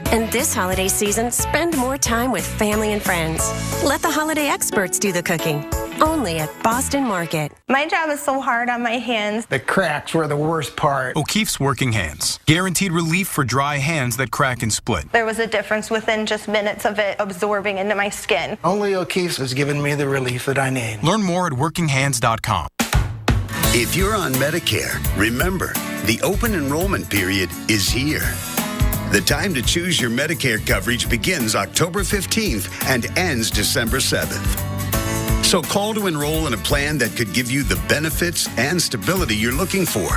And this holiday season, spend more time with family and friends. Let the holiday experts do the cooking. Only at Boston Market. My job is so hard on my hands. The cracks were the worst part. O'Keefe's Working Hands. Guaranteed relief for dry hands that crack and split. There was a difference within just minutes of it absorbing into my skin. Only O'Keefe's has given me the relief that I need. Learn more at workinghands.com. If you're on Medicare, remember, the open enrollment period is here. The time to choose your Medicare coverage begins October 15th and ends December 7th. So call to enroll in a plan that could give you the benefits and stability you're looking for.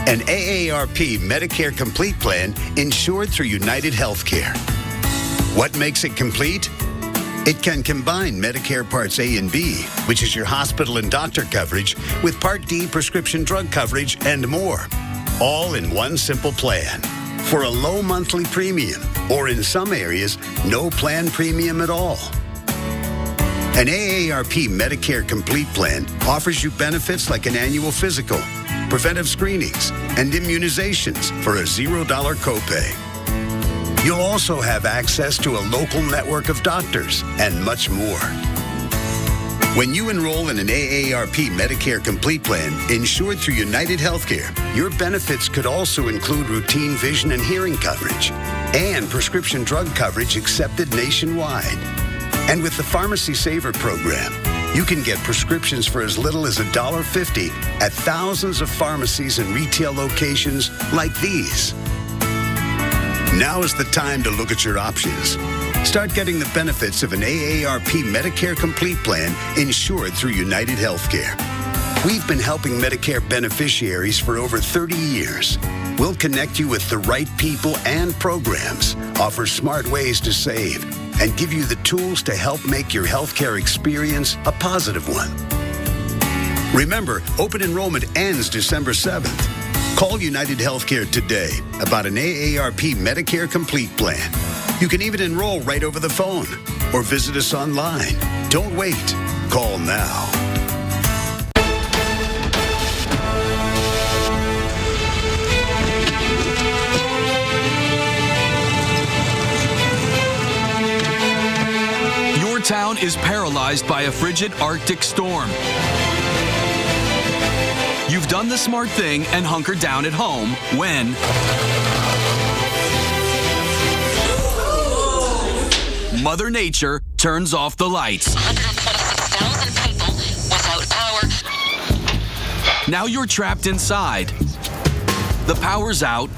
An AARP Medicare Complete plan insured through United Healthcare. What makes it complete? It can combine Medicare Parts A and B, which is your hospital and doctor coverage, with Part D prescription drug coverage and more, all in one simple plan. For a low monthly premium, or in some areas, no plan premium at all. An AARP Medicare Complete plan offers you benefits like an annual physical, preventive screenings, and immunizations for a $0 copay. You'll also have access to a local network of doctors and much more. When you enroll in an AARP Medicare Complete plan insured through United Healthcare, your benefits could also include routine vision and hearing coverage and prescription drug coverage accepted nationwide. And with the Pharmacy Saver program, you can get prescriptions for as little as $1.50 at thousands of pharmacies and retail locations like these. Now is the time to look at your options. Start getting the benefits of an AARP Medicare Complete plan insured through United Healthcare. We've been helping Medicare beneficiaries for over 30 years. We'll connect you with the right people and programs, offer smart ways to save, and give you the tools to help make your healthcare experience a positive one. Remember, open enrollment ends December 7th. Call United Healthcare today about an AARP Medicare Complete plan. You can even enroll right over the phone or visit us online. Don't wait. Call now. Your town is paralyzed by a frigid Arctic storm. You've done the smart thing and hunkered down at home when Mother Nature turns off the lights. 126,000 people without power. Now you're trapped inside. The power's out,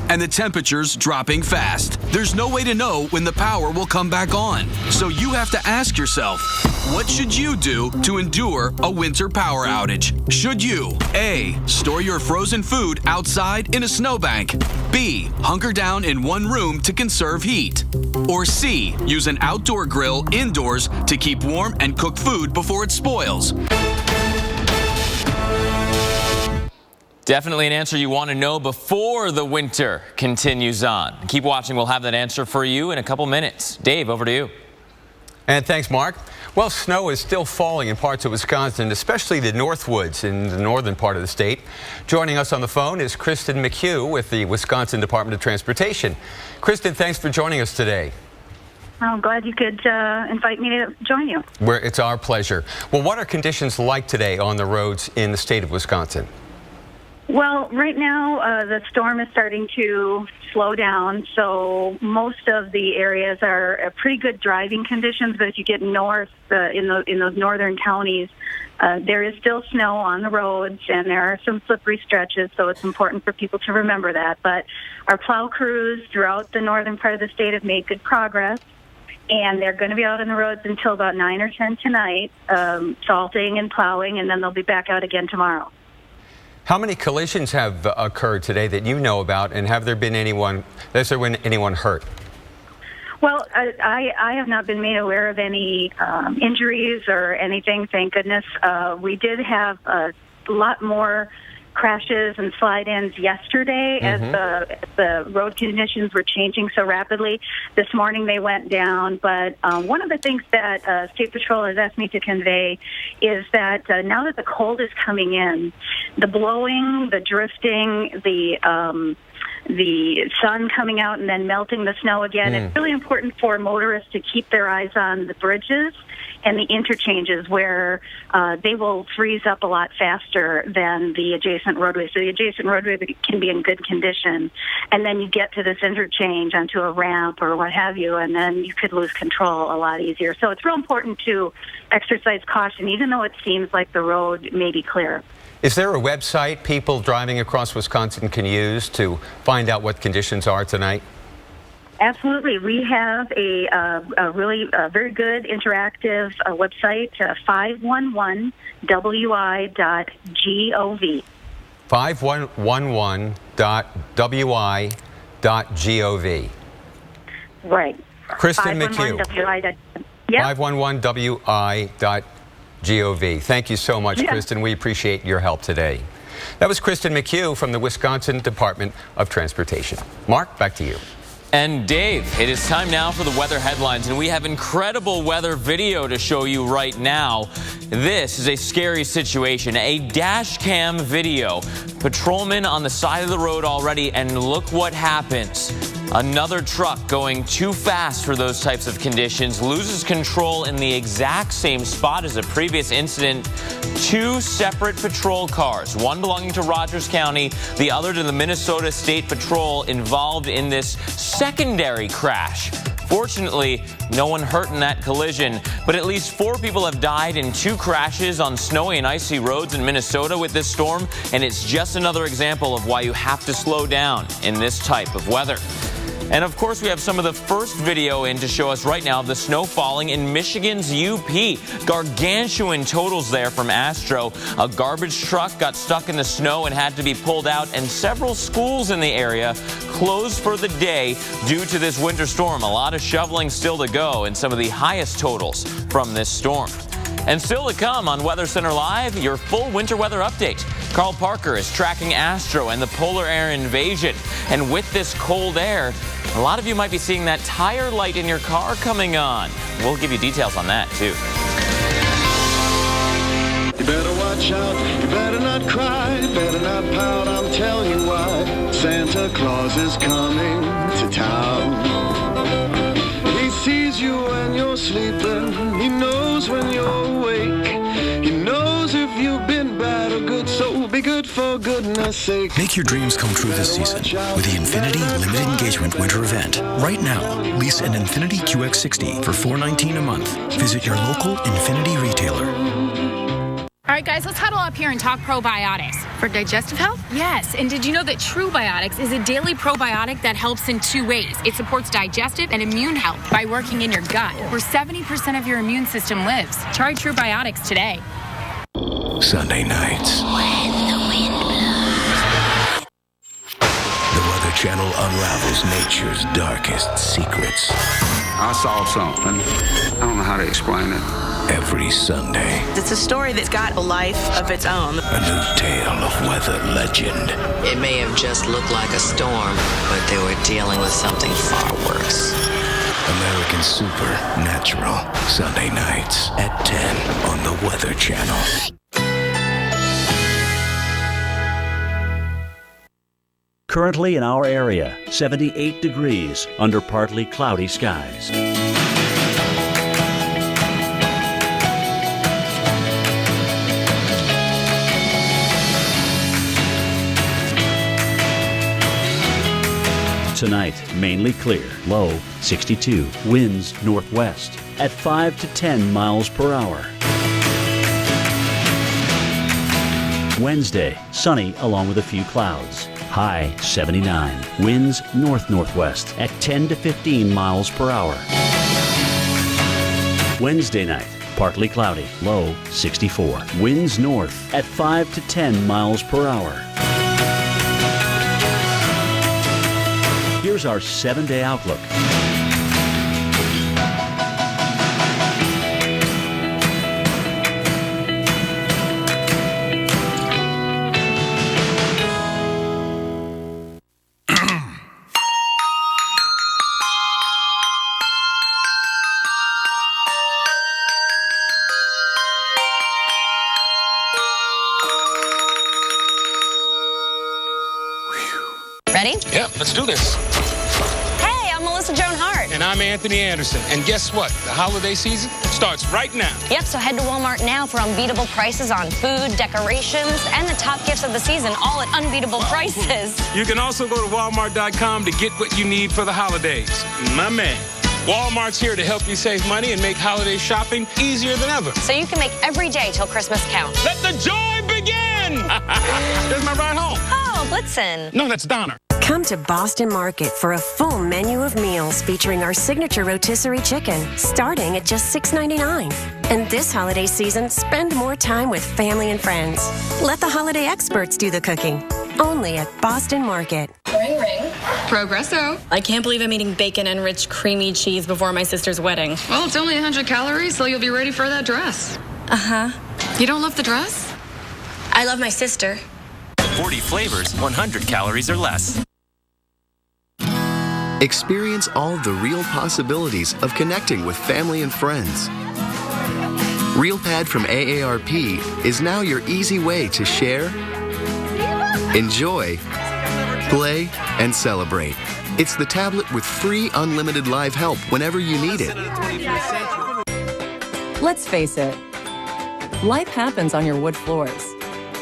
and the temperature's dropping fast. There's no way to know when the power will come back on. So you have to ask yourself, what should you do to endure a winter power outage? Should you A, store your frozen food outside in a snowbank? B, hunker down in one room to conserve heat? Or C, use an outdoor grill indoors to keep warm and cook food before it spoils? Definitely an answer you want to know before the winter continues on. Keep watching. We'll have that answer for you in a couple minutes. Dave, over to you. And thanks, Mark. Well, snow is still falling in parts of Wisconsin, especially the Northwoods in the northern part of the state. Joining us on the phone is Kristen McHugh with the Wisconsin Department of Transportation. Kristen, thanks for joining us today. I'm glad you could invite me to join you. It's our pleasure. Well, what are conditions like today on the roads in the state of Wisconsin? Well, right now the storm is starting to slow down, so most of the areas are pretty good driving conditions. But if you get north in those northern counties, there is still snow on the roads, and there are some slippery stretches. So it's important for people to remember that. But our plow crews throughout the northern part of the state have made good progress, and they're going to be out on the roads until about 9 or 10 tonight, salting and plowing, and then they'll be back out again tomorrow. How many collisions have occurred today that you know about, and has there been anyone hurt? Well, I have not been made aware of any injuries or anything, thank goodness. We did have a lot more crashes and slide-ins yesterday as the road conditions were changing so rapidly. This morning they went down, but one of the things that State Patrol has asked me to convey is that now that the cold is coming in, the blowing, the drifting, the the sun coming out and then melting the snow again. It's really important for motorists to keep their eyes on the bridges and the interchanges where they will freeze up a lot faster than the adjacent roadway. So the adjacent roadway can be in good condition, and then you get to this interchange onto a ramp or what have you, and then you could lose control a lot easier. So it's real important to exercise caution, even though it seems like the road may be clear. Is there a website people driving across Wisconsin can use to find out what conditions are tonight? Absolutely. We have a really very good interactive website, 511wi.gov. 511.wi.gov. Right. Kristen McHugh. 511wi.gov. Thank you so much, Kristen. We appreciate your help today. That was Kristen McHugh from the Wisconsin Department of Transportation. Mark, back to you. And Dave, it is time now for the weather headlines, and we have incredible weather video to show you right now. This is a scary situation, a dash cam video. Patrolman on the side of the road already, and look what happens. Another truck going too fast for those types of conditions loses control in the exact same spot as a previous incident. Two separate patrol cars, one belonging to Rogers County, the other to the Minnesota State Patrol, involved in this secondary crash. Fortunately, no one hurt in that collision, but at least 4 people have died in 2 crashes on snowy and icy roads in Minnesota with this storm, and it's just another example of why you have to slow down in this type of weather. And of course, we have some of the first video in to show us right now of the snow falling in Michigan's UP. Gargantuan totals there from Astro. A garbage truck got stuck in the snow and had to be pulled out, and several schools in the area closed for the day due to this winter storm. A lot of shoveling still to go, and some of the highest totals from this storm. And still to come on Weather Center Live, your full winter weather update. Carl Parker is tracking Astro and the polar air invasion. And with this cold air, a lot of you might be seeing that tire light in your car coming on. We'll give you details on that, too. You better watch out, you better not cry, you better not pout, I'm telling you why. Santa Claus is coming to town. He sees you when you're sleeping, he knows when you're awake. He knows if you've been bad or good, so be good for goodness sake. Make your dreams come true this season with the Infiniti Limited Engagement Winter Event. Right now, lease an Infiniti QX60 for $419 a month. Visit your local Infiniti retailer. All right, guys, let's huddle up here and talk probiotics. For digestive health? Yes, and did you know that TrueBiotics is a daily probiotic that helps in 2 ways? It supports digestive and immune health by working in your gut, where 70% of your immune system lives. Try TrueBiotics today. Sunday nights. When the wind blows. The Weather Channel unravels nature's darkest secrets. I saw something. I don't know how to explain it. Every Sunday. It's a story that's got a life of its own. A new tale of weather legend. It may have just looked like a storm, but they were dealing with something far worse. American Supernatural. Sunday nights at 10 on the Weather Channel. Currently in our area, 78 degrees under partly cloudy skies. Tonight, mainly clear, low 62, winds northwest at 5 to 10 miles per hour. Wednesday, sunny along with a few clouds, high 79, winds north-northwest at 10 to 15 miles per hour. Wednesday night, partly cloudy, low 64, winds north at 5 to 10 miles per hour. Here's our 7-day outlook. Ready? Yep. Yep, let's do this. Hey, I'm Melissa Joan Hart. And I'm Anthony Anderson. And guess what? The holiday season starts right now. Yep, so head to Walmart now for unbeatable prices on food, decorations, and the top gifts of the season, all at unbeatable prices. You can also go to Walmart.com to get what you need for the holidays. My man. Walmart's here to help you save money and make holiday shopping easier than ever. So you can make every day till Christmas count. Let the joy begin! There's my ride home. Oh, Blitzen. No, that's Donner. Come to Boston Market for a full menu of meals featuring our signature rotisserie chicken, starting at just $6.99. And this holiday season, spend more time with family and friends. Let the holiday experts do the cooking. Only at Boston Market. Ring, ring. Progresso. I can't believe I'm eating bacon-enriched creamy cheese before my sister's wedding. Well, it's only 100 calories, so you'll be ready for that dress. Uh-huh. You don't love the dress? I love my sister. 40 flavors, 100 calories or less. Experience all the real possibilities of connecting with family and friends. RealPad from AARP is now your easy way to share, enjoy, play, and celebrate. It's the tablet with free unlimited live help whenever you need it. Let's face it, life happens on your wood floors.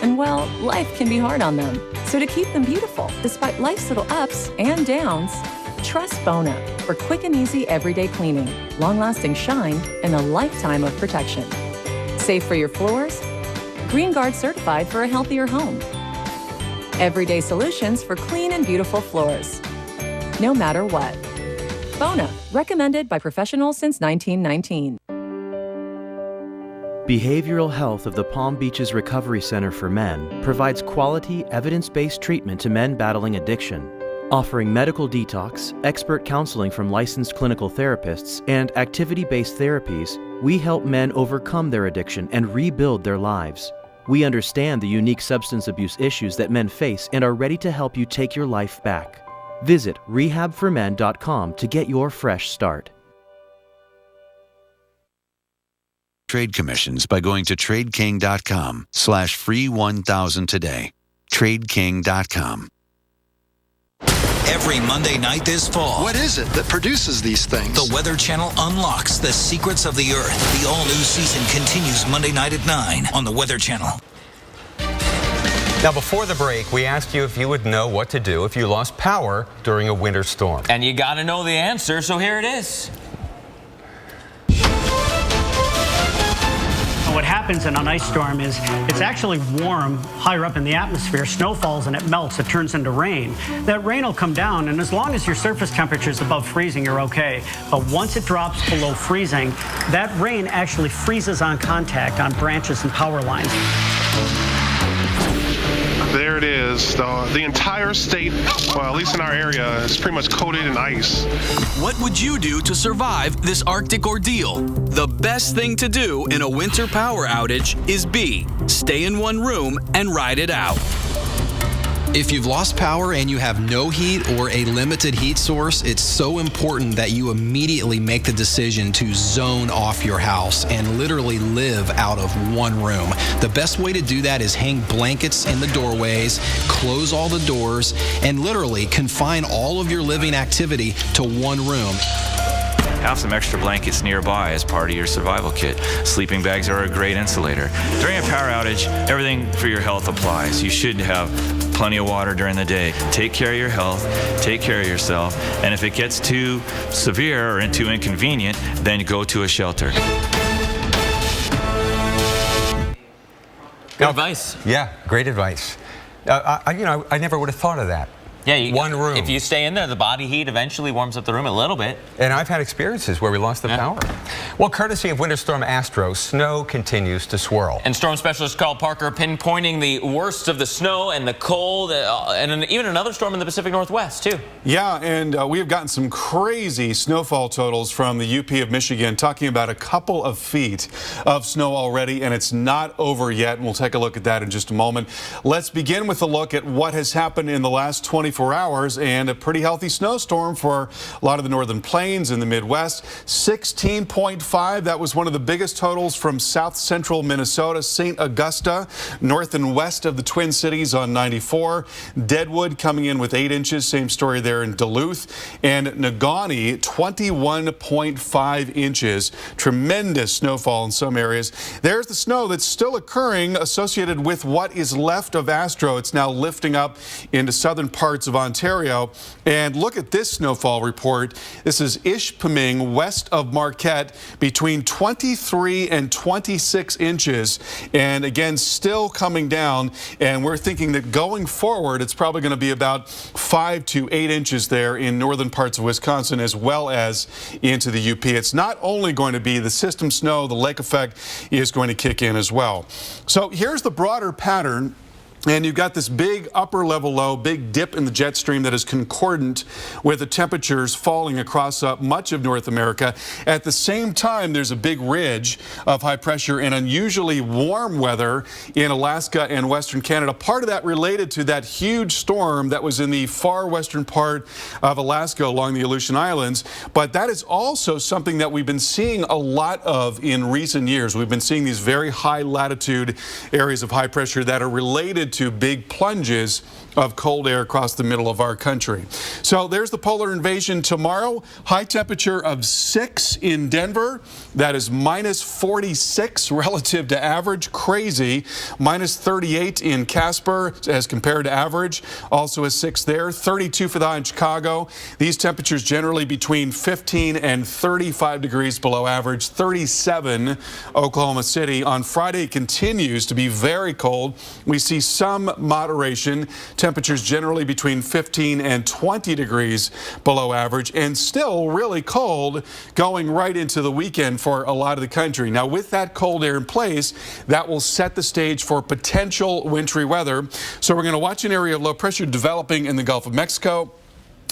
And well, life can be hard on them. So to keep them beautiful, despite life's little ups and downs, trust Bona for quick and easy everyday cleaning, long-lasting shine, and a lifetime of protection. Safe for your floors, Green Guard certified for a healthier home. Everyday solutions for clean and beautiful floors, no matter what. Bona, recommended by professionals since 1919. Behavioral Health of the Palm Beaches Recovery Center for Men provides quality, evidence-based treatment to men battling addiction. Offering medical detox, expert counseling from licensed clinical therapists, and activity-based therapies, we help men overcome their addiction and rebuild their lives. We understand the unique substance abuse issues that men face and are ready to help you take your life back. Visit rehabformen.com to get your fresh start. Trade commissions by going to TradeKing.com/free1000 today. TradeKing.com. Every Monday night this fall. What is it that produces these things? The Weather Channel unlocks the secrets of the Earth. The all-new season continues Monday night at 9 on the Weather Channel. Now, before the break, we asked you if you would know what to do if you lost power during a winter storm. And you got to know the answer, so here it is. What happens in an ice storm is it's actually warm higher up in the atmosphere. Snow falls and it melts. It turns into rain. That rain will come down, and as long as your surface temperature is above freezing, you're okay. But once it drops below freezing, that rain actually freezes on contact on branches and power lines. There it is. The entire state, well, at least in our area, is pretty much coated in ice. What would you do to survive this Arctic ordeal? The best thing to do in a winter power outage is B, stay in one room and ride it out. If you've lost power and you have no heat or a limited heat source, it's so important that you immediately make the decision to zone off your house and literally live out of one room. The best way to do that is hang blankets in the doorways, close all the doors, and literally confine all of your living activity to one room. Have some extra blankets nearby as part of your survival kit. Sleeping bags are a great insulator. During a power outage, everything for your health applies. You should have plenty of water during the day. Take care of your health, take care of yourself, and if it gets too severe or too inconvenient, then go to a shelter. Good advice. Yeah, great advice. I never would have thought of that. Yeah, one room. If you stay in there, the body heat eventually warms up the room a little bit. And I've had experiences where we lost the power. Well, courtesy of Winter Storm Astro, snow continues to swirl. And storm specialist Carl Parker pinpointing the worst of the snow and the cold, and even another storm in the Pacific Northwest, too. Yeah, and we have gotten some crazy snowfall totals from the UP of Michigan, talking about a couple of feet of snow already, and it's not over yet. And we'll take a look at that in just a moment. Let's begin with a look at what has happened in the last 24 24 hours, and a pretty healthy snowstorm for a lot of the northern plains and the Midwest. 16.5, that was one of the biggest totals from south central Minnesota. St. Augusta, north and west of the Twin Cities on 94. Deadwood coming in with 8 inches, same story there in Duluth. And Negaunee, 21.5 inches. Tremendous snowfall in some areas. There's the snow that's still occurring associated with what is left of Astro. It's now lifting up into southern parts of Ontario. And look at this snowfall report. This is Ishpeming, west of Marquette, between 23 and 26 inches. And again, still coming down. And we're thinking that going forward, it's probably going to be about 5 to 8 inches there in northern parts of Wisconsin, as well as into the UP. It's not only going to be the system snow, the lake effect is going to kick in as well. So here's the broader pattern. And you've got this big upper level low, big dip in the jet stream that is concordant with the temperatures falling across much of North America. At the same time, there's a big ridge of high pressure and unusually warm weather in Alaska and Western Canada. Part of that related to that huge storm that was in the far western part of Alaska along the Aleutian Islands. But that is also something that we've been seeing a lot of in recent years. We've been seeing these very high latitude areas of high pressure that are related to big plunges of cold air across the middle of our country. So there's the polar invasion tomorrow. High temperature of 6 in Denver. That is minus 46 relative to average. Crazy. Minus 38 in Casper as compared to average. Also a 6 there. 32 for the high in Chicago. These temperatures generally between 15 and 35 degrees below average. 37 Oklahoma City. On Friday it continues to be very cold. We see some moderation. Temperatures generally between 15 and 20 degrees below average, and still really cold going right into the weekend for a lot of the country. Now, with that cold air in place, that will set the stage for potential wintry weather. So we're going to watch an area of low pressure developing in the Gulf of Mexico.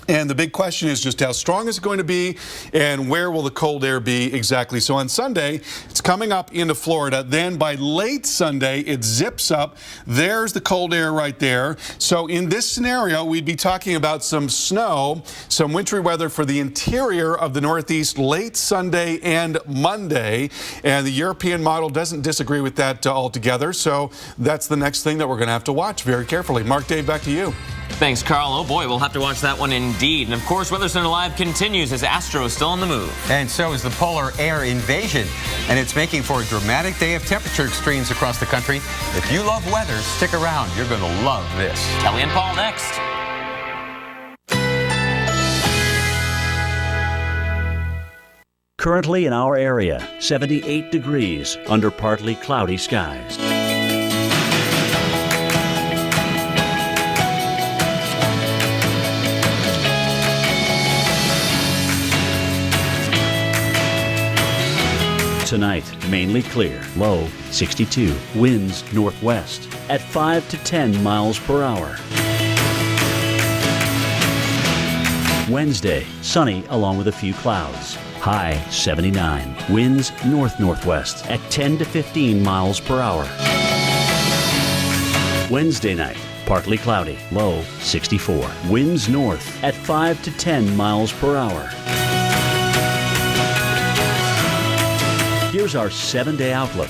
And the big question is just how strong is it going to be and where will the cold air be exactly. So on Sunday, it's coming up into Florida. Then by late Sunday, it zips up. There's the cold air right there. So in this scenario, we'd be talking about some snow, some wintry weather for the interior of the Northeast late Sunday and Monday. And the European model doesn't disagree with that altogether. So that's the next thing that we're going to have to watch very carefully. Mark, Dave, back to you. Thanks, Carl. Oh boy, we'll have to watch that one indeed. And of course, Weather Center Live continues as Astro is still on the move. And so is the polar air invasion. And it's making for a dramatic day of temperature extremes across the country. If you love weather, stick around. You're going to love this. Kelly and Paul next. Currently in our area, 78 degrees under partly cloudy skies. Tonight, mainly clear, low 62, winds northwest at 5 to 10 miles per hour. Wednesday, sunny along with a few clouds, high 79, winds north-northwest at 10 to 15 miles per hour. Wednesday night, partly cloudy, low 64, winds north at 5 to 10 miles per hour. Here's our 7-day outlook.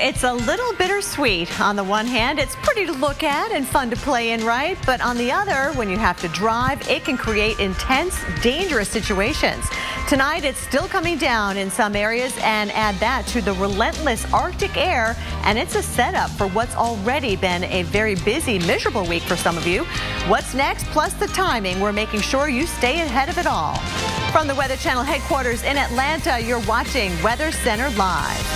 It's a little bittersweet. On the one hand, it's pretty to look at and fun to play in, right? But on the other, when you have to drive, it can create intense, dangerous situations. Tonight, it's still coming down in some areas, and add that to the relentless Arctic air, and it's a setup for what's already been a very busy, miserable week for some of you. What's next, plus the timing, we're making sure you stay ahead of it all. From the Weather Channel headquarters in Atlanta, you're watching Weather Center Live.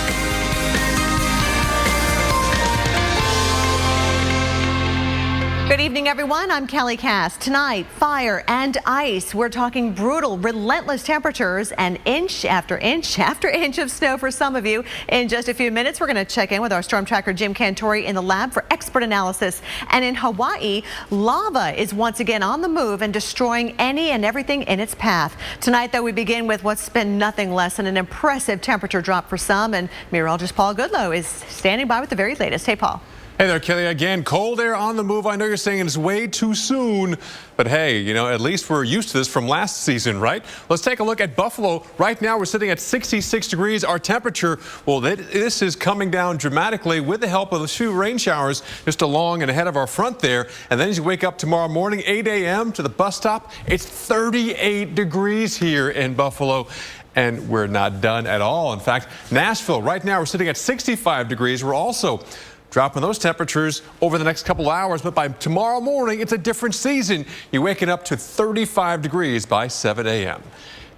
Good evening, everyone. I'm Kelly Cass. Tonight, fire and ice. We're talking brutal, relentless temperatures and inch after inch after inch of snow for some of you. In just a few minutes, we're going to check in with our storm tracker Jim Cantore in the lab for expert analysis. And in Hawaii, lava is once again on the move and destroying any and everything in its path. Tonight, though, we begin with what's been nothing less than an impressive temperature drop for some. And meteorologist Paul Goodlow is standing by with the very latest. Hey, Paul. Hey there, Kelly. Again, cold air on the move. I know you're saying it's way too soon, but hey, you know, at least we're used to this from last season, right? Let's take a look at Buffalo. Right now, we're sitting at 66 degrees. Our temperature, well, this is coming down dramatically with the help of a few rain showers just along and ahead of our front there. And then as you wake up tomorrow morning, 8 a.m. to the bus stop, it's 38 degrees here in Buffalo. And we're not done at all. In fact, Nashville, right now, we're sitting at 65 degrees. We're also dropping those temperatures over the next couple hours, but by tomorrow morning, it's a different season. You're waking up to 35 degrees by 7 a.m.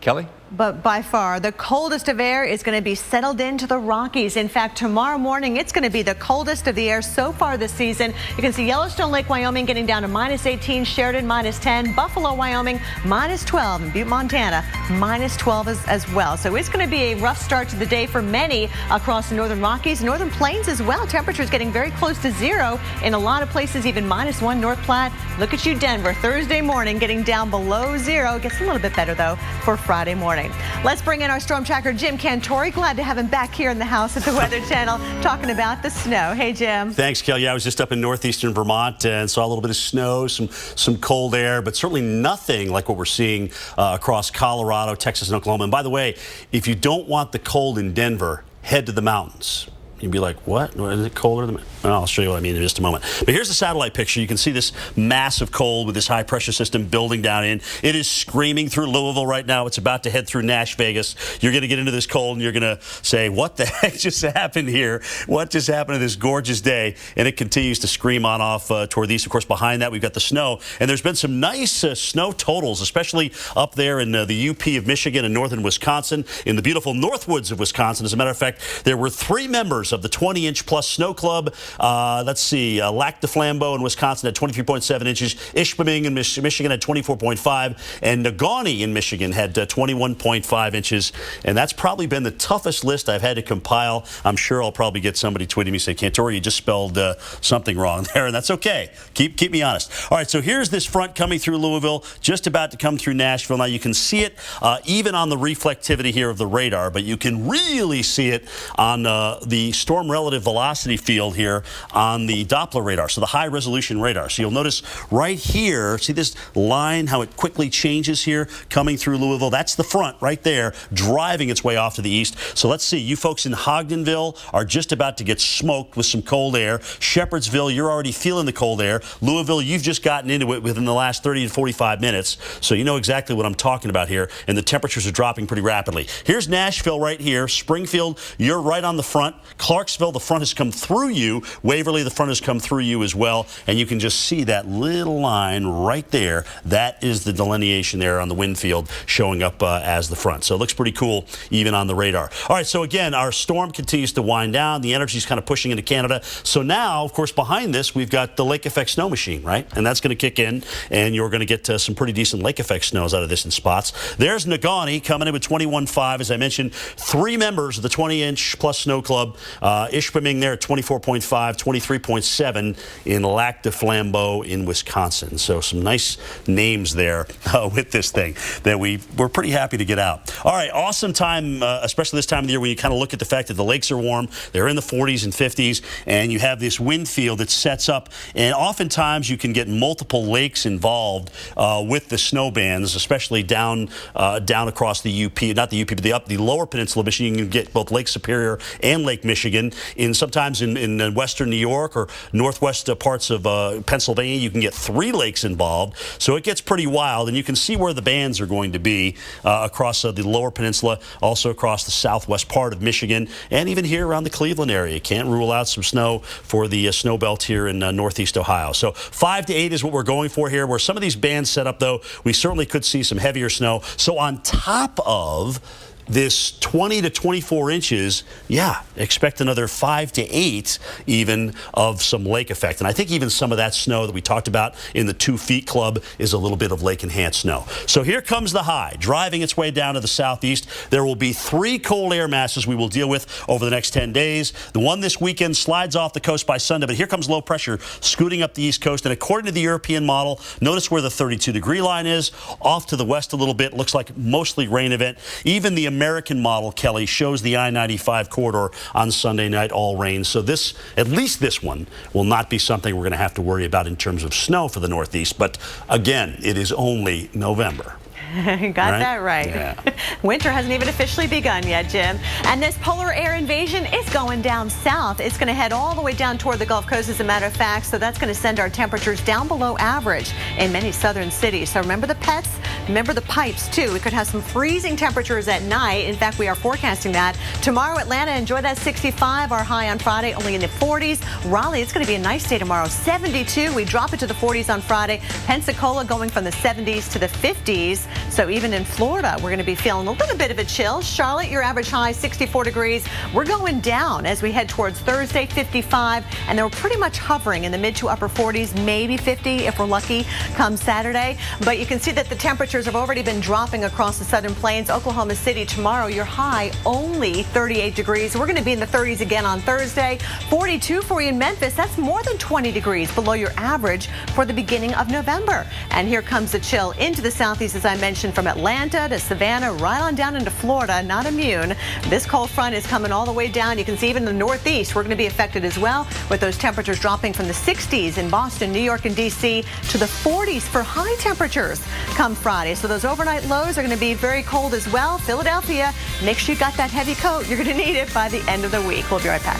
Kelly? But by far, the coldest of air is going to be settled into the Rockies. In fact, tomorrow morning, it's going to be the coldest of the air so far this season. You can see Yellowstone Lake, Wyoming getting down to -18, Sheridan -10, Buffalo, Wyoming -12, and Butte, Montana -12 as well. So it's going to be a rough start to the day for many across the northern Rockies, northern plains as well. Temperatures getting very close to zero in a lot of places, even -1 North Platte. Look at you, Denver, Thursday morning getting down below zero. Gets a little bit better, though, for Friday morning. Let's bring in our storm tracker, Jim Cantore. Glad to have him back here in the house at the Weather Channel talking about the snow. Hey, Jim. Thanks, Kelly. I was just up in northeastern Vermont and saw a little bit of snow, some cold air, but certainly nothing like what we're seeing across Colorado, Texas, and Oklahoma. And by the way, if you don't want the cold in Denver, head to the mountains. You'd be like, what? Is it colder than... I'll show you what I mean in just a moment. But here's the satellite picture. You can see this massive cold with this high-pressure system building down in. It is screaming through Louisville right now. It's about to head through Nash Vegas. You're going to get into this cold, and you're going to say, what the heck just happened here? What just happened to this gorgeous day? And it continues to scream on off toward the east. Of course, behind that, we've got the snow. And there's been some nice snow totals, especially up there in the UP of Michigan and northern Wisconsin, in the beautiful Northwoods of Wisconsin. As a matter of fact, there were 3 members of the 20-inch plus snow club. Let's see, Lac du Flambeau in Wisconsin had 23.7 inches. Ishpeming in Michigan had 24.5. And Negaunee in Michigan had 21.5 inches. And that's probably been the toughest list I've had to compile. I'm sure I'll probably get somebody tweeting me saying, Cantore, you just spelled something wrong there. And that's okay. Keep me honest. All right, so here's this front coming through Louisville, just about to come through Nashville. Now, you can see it even on the reflectivity here of the radar, but you can really see it on the storm relative velocity field here on the Doppler radar, so the high resolution radar. So you'll notice right here, see this line, how it quickly changes here coming through Louisville? That's the front right there, driving its way off to the east. So let's see, you folks in Ogdenville are just about to get smoked with some cold air. Shepherdsville, you're already feeling the cold air. Louisville, you've just gotten into it within the last 30 to 45 minutes. So you know exactly what I'm talking about here, and the temperatures are dropping pretty rapidly. Here's Nashville right here. Springfield, you're right on the front. Clarksville, the front has come through you. Waverly, the front has come through you as well. And you can just see that little line right there. That is the delineation there on the wind field showing up as the front. So it looks pretty cool even on the radar. All right, so again, our storm continues to wind down. The energy is kind of pushing into Canada. So now, of course, behind this, we've got the lake effect snow machine, right? And that's going to kick in, and you're going to get some pretty decent lake effect snows out of this in spots. There's Negaunee coming in with 21.5. As I mentioned, 3 members of the 20-inch plus snow club. Ishpeming there at 24.5, 23.7 in Lac du Flambeau in Wisconsin. So some nice names there with this thing that we're pretty happy to get out. All right, awesome time, especially this time of the year when you kind of look at the fact that the lakes are warm. They're in the 40s and 50s, and you have this wind field that sets up. And oftentimes you can get multiple lakes involved with the snow bands, especially down across the UP, not the UP, but the lower peninsula of Michigan. You can get both Lake Superior and Lake Michigan. Sometimes in western New York or northwest parts of Pennsylvania, you can get 3 lakes involved. So it gets pretty wild, and you can see where the bands are going to be across the lower peninsula, also across the southwest part of Michigan, and even here around the Cleveland area. Can't rule out some snow for the snow belt here in northeast Ohio. So 5 to 8 is what we're going for here. Where some of these bands set up, though, we certainly could see some heavier snow. So on top of this 20 to 24 inches, yeah, expect another 5 to 8 even of some lake effect. And I think even some of that snow that we talked about in the 2 Feet Club is a little bit of lake enhanced snow. So here comes the high, driving its way down to the southeast. There will be 3 cold air masses we will deal with over the next 10 days. The one this weekend slides off the coast by Sunday, but here comes low pressure scooting up the east coast. And according to the European model, notice where the 32-degree line is, off to the west a little bit. Looks like mostly rain event. Even the American model, Kelly, shows the I-95 corridor on Sunday night, all rain. So this, at least this one, will not be something we're going to have to worry about in terms of snow for the Northeast. But again, it is only November. Got that right. Yeah. Winter hasn't even officially begun yet, Jim. And this polar air invasion is going down south. It's going to head all the way down toward the Gulf Coast, as a matter of fact. So that's going to send our temperatures down below average in many southern cities. So remember the pets, remember the pipes, too. We could have some freezing temperatures at night. In fact, we are forecasting that. Tomorrow, Atlanta, enjoy that 65. Our high on Friday, only in the 40s. Raleigh, it's going to be a nice day tomorrow. 72. We drop it to the 40s on Friday. Pensacola going from the 70s to the 50s. So even in Florida, we're going to be feeling a little bit of a chill. Charlotte, your average high, 64 degrees. We're going down as we head towards Thursday, 55. And they're pretty much hovering in the mid to upper 40s, maybe 50 if we're lucky come Saturday. But you can see that the temperatures have already been dropping across the southern plains. Oklahoma City tomorrow, your high only 38 degrees. We're going to be in the 30s again on Thursday. 42 for you in Memphis. That's more than 20 degrees below your average for the beginning of November. And here comes the chill into the southeast, as I mentioned, from Atlanta to Savannah, right on down into Florida. Not immune. This cold front is coming all the way down. You can see even in the northeast, we're going to be affected as well, with those temperatures dropping from the 60s in Boston, New York, and D.C. to the 40s for high temperatures come Friday. So those overnight lows are going to be very cold as well. Philadelphia, make sure you got that heavy coat. You're going to need it by the end of the week. We'll be right back.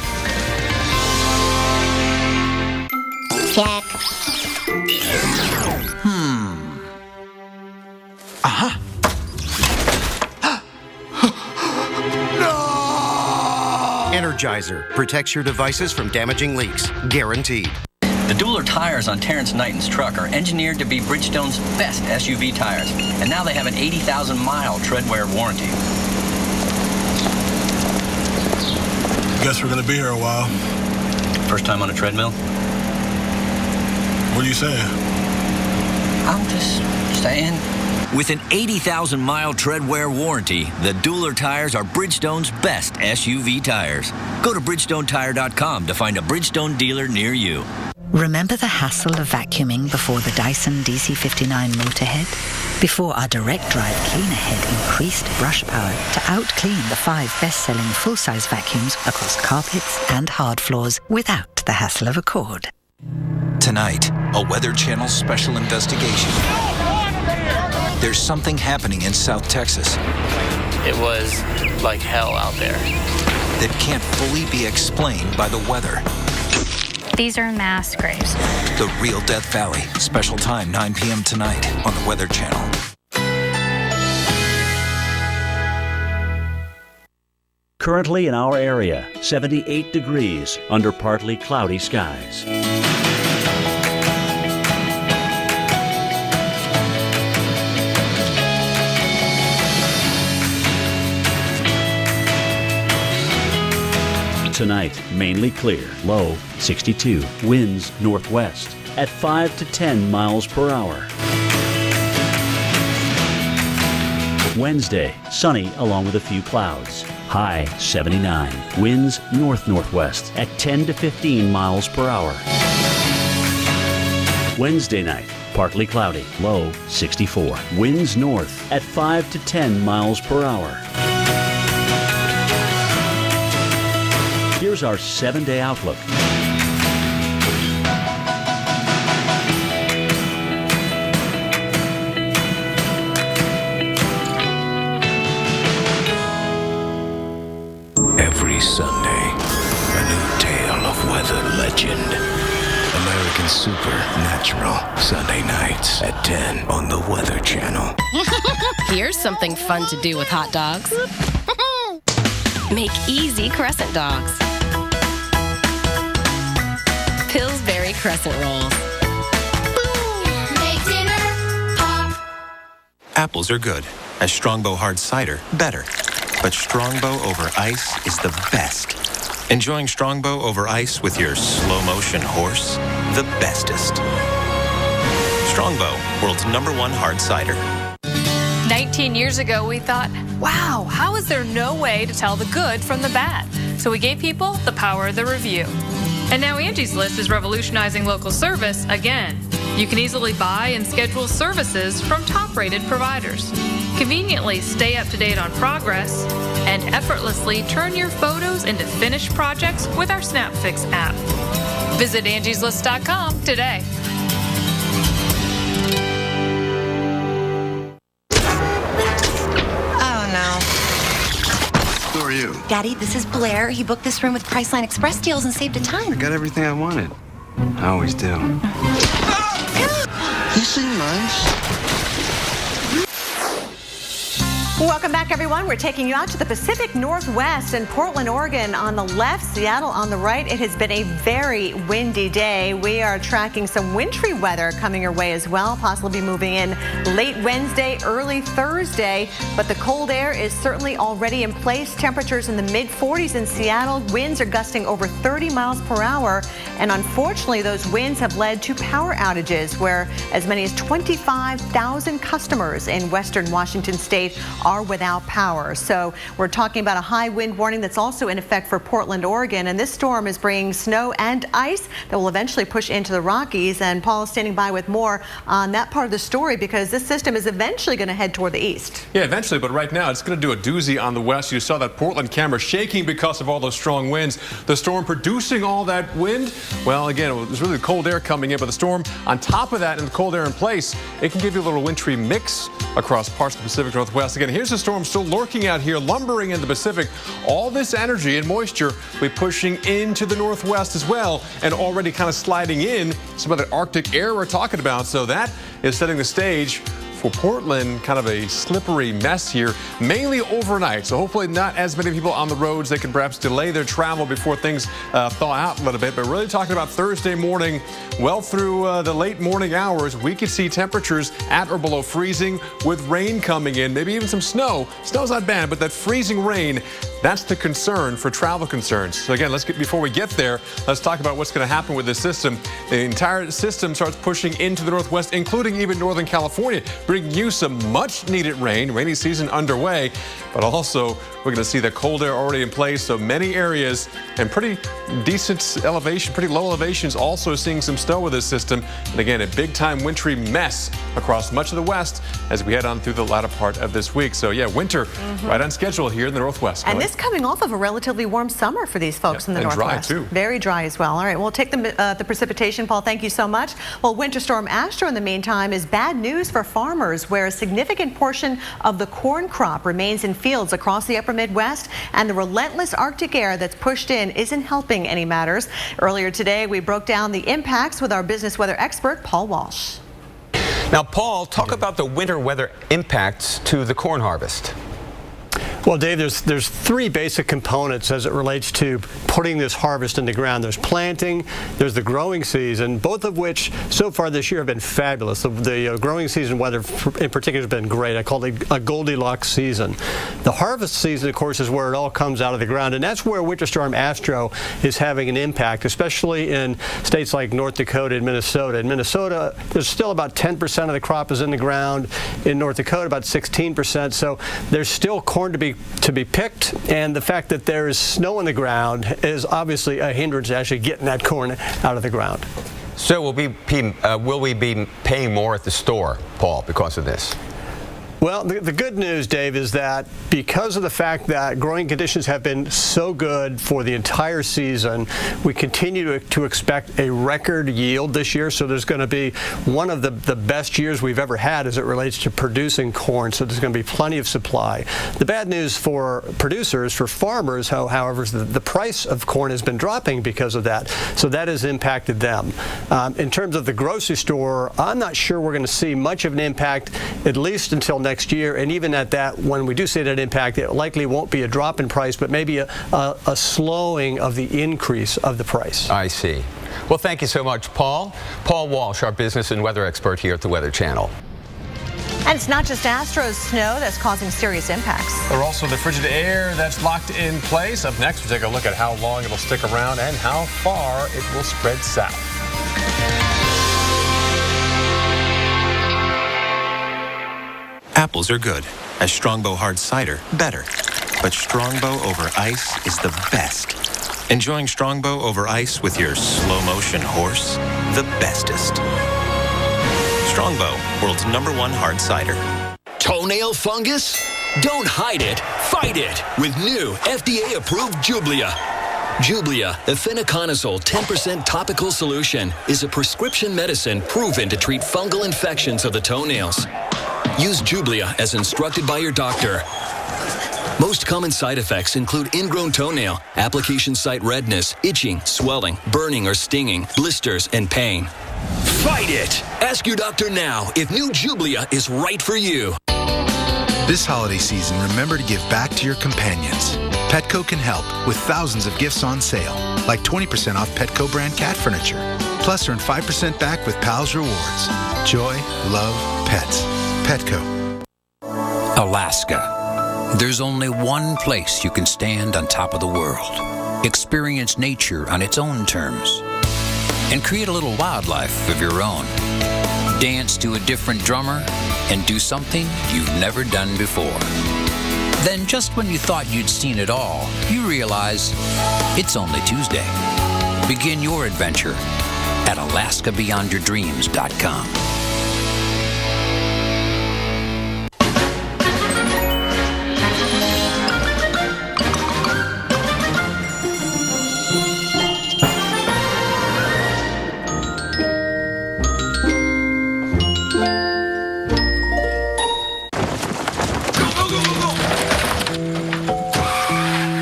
Check. Energizer protects your devices from damaging leaks, guaranteed. The Dueler tires on Terrence Knighton's truck are engineered to be Bridgestone's best SUV tires, and now they have an 80,000-mile tread-wear warranty. Guess we're gonna be here a while. First time on a treadmill? What are you saying? I'm just saying. With an 80,000-mile tread-wear warranty, the Dueler tires are Bridgestone's best SUV tires. Go to BridgestoneTire.com to find a Bridgestone dealer near you. Remember the hassle of vacuuming before the Dyson DC-59 Motorhead? Before our direct drive cleaner head increased brush power to outclean the 5 best-selling full-size vacuums across carpets and hard floors without the hassle of a cord. Tonight, a Weather Channel special investigation. There's something happening in South Texas. It was like hell out there. That can't fully be explained by the weather. These are mass graves. The Real Death Valley. Special time, 9 p.m. tonight on the Weather Channel. Currently in our area, 78 degrees under partly cloudy skies. Tonight, mainly clear, low 62, winds northwest at 5 to 10 miles per hour. Wednesday, sunny along with a few clouds, high 79, winds north-northwest at 10 to 15 miles per hour. Wednesday night, partly cloudy, low 64, winds north at 5 to 10 miles per hour. Here's our 7-day outlook. Every Sunday, a new tale of weather legend. American Supernatural, Sunday nights at 10 on the Weather Channel. Here's something fun to do with hot dogs. Make easy crescent dogs. Pillsbury crescent rolls. Make dinner pop. Apples are good. As Strongbow Hard Cider, better. but Strongbow over ice is the best. Enjoying Strongbow over ice with your slow-motion horse? The bestest. Strongbow, world's #1 hard cider. 19 years ago, we thought, wow, how is there no way to tell the good from the bad? So we gave people the power of the review. And now Angie's List is revolutionizing local service again. You can easily buy and schedule services from top-rated providers. Conveniently stay up to date on progress and effortlessly turn your photos into finished projects with our SnapFix app. Visit angieslist.com today. Who are you? Daddy, this is Blair. He booked this room with Priceline Express deals and saved a ton. I got everything I wanted. I always do. You seem nice. Welcome back, everyone. We're taking you out to the Pacific Northwest and Portland, Oregon on the left, Seattle on the right. It has been a very windy day. We are tracking some wintry weather coming your way as well, possibly moving in late Wednesday, early Thursday. But the cold air is certainly already in place. Temperatures in the mid-40s in Seattle. Winds are gusting over 30 miles per hour. And unfortunately, those winds have led to power outages where as many as 25,000 customers in western Washington state are without power. So we're talking about a high wind warning that's also in effect for Portland, Oregon. And this storm is bringing snow and ice that will eventually push into the Rockies. And Paul is standing by with more on that part of the story because this system is eventually going to head toward the east. Yeah, eventually, but right now it's going to do a doozy on the west. You saw that Portland camera shaking because of all those strong winds. The storm producing all that wind. Well, again, it was really cold air coming in, but the storm on top of that and the cold air in place, it can give you a little wintry mix across parts of the Pacific Northwest. Again, here's the storm still lurking out here, lumbering in the Pacific. All this energy and moisture will be pushing into the northwest as well and already kind of sliding in some of the Arctic air we're talking about. So that is setting the stage for Portland, kind of a slippery mess here, mainly overnight. So hopefully not as many people on the roads. They can perhaps delay their travel before things thaw out a little bit. But really talking about Thursday morning, well through the late morning hours, we could see temperatures at or below freezing with rain coming in, maybe even some snow. Snow's not bad, but that freezing rain, that's the concern for travel concerns. So again, before we get there, let's talk about what's going to happen with this system. The entire system starts pushing into the northwest, including even Northern California, bringing you some much needed rain. Rainy season underway, but also we're going to see the cold air already in place. So many areas and pretty decent elevation, pretty low elevations also seeing some snow with this system. And again, a big time wintry mess across much of the west as we head on through the latter part of this week. So yeah, winter right on schedule here in the northwest. And this coming off of a relatively warm summer for these folks in the northwest. Dry too. Very dry as well. All right, we'll take the precipitation. Paul, thank you so much. Well, Winter Storm Astro in the meantime is bad news for farmers where a significant portion of the corn crop remains in fields across the upper Midwest, and the relentless Arctic air that's pushed in isn't helping any matters. Earlier today, we broke down the impacts with our business weather expert, Paul Walsh. Now, Paul, talk about the winter weather impacts to the corn harvest. Well, Dave, there's three basic components as it relates to putting this harvest in the ground. There's planting, there's the growing season, both of which so far this year have been fabulous. The growing season weather in particular has been great. I call it a Goldilocks season. The harvest season, of course, is where it all comes out of the ground, and that's where Winter Storm Astro is having an impact, especially in states like North Dakota and Minnesota. In Minnesota, there's still about 10% of the crop is in the ground. In North Dakota, about 16%. So there's still corn to be picked, and the fact that there is snow on the ground is obviously a hindrance to actually getting that corn out of the ground. So will we be paying more at the store, Paul, because of this? Well, the good news, Dave, is that because of the fact that growing conditions have been so good for the entire season, we continue to expect a record yield this year. So there's going to be one of the best years we've ever had as it relates to producing corn. So there's going to be plenty of supply. The bad news for producers, for farmers, however, is the price of corn has been dropping because of that. So that has impacted them. In terms of the grocery store, I'm not sure we're going to see much of an impact, at least until next year, and even at that, when we do see that impact, it likely won't be a drop in price, but maybe a slowing of the increase of the price. I see. Well, thank you so much, Paul. Paul Walsh, our business and weather expert here at the Weather Channel. And it's not just Astros snow that's causing serious impacts. There's also the frigid air that's locked in place. Up next, we'll take a look at how long it'll stick around and how far it will spread south. Apples are good. As Strongbow hard cider, better. But Strongbow over ice is the best. Enjoying Strongbow over ice with your slow motion horse, the bestest. Strongbow, world's #1 hard cider. Toenail fungus? Don't hide it, fight it with new FDA-approved Jublia. Jublia, efinaconazole 10% topical solution, is a prescription medicine proven to treat fungal infections of the toenails. Use Jublia as instructed by your doctor. Most common side effects include ingrown toenail, application site redness, itching, swelling, burning or stinging, blisters, and pain. Fight it! Ask your doctor now if new Jublia is right for you. This holiday season, remember to give back to your companions. Petco can help with thousands of gifts on sale, like 20% off Petco brand cat furniture. Plus, earn 5% back with Pals Rewards. Joy, love, pets. Petco. Alaska. There's only one place you can stand on top of the world, experience nature on its own terms, and create a little wildlife of your own. Dance to a different drummer and do something you've never done before. Then just when you thought you'd seen it all, you realize it's only Tuesday. Begin your adventure at AlaskaBeyondYourDreams.com.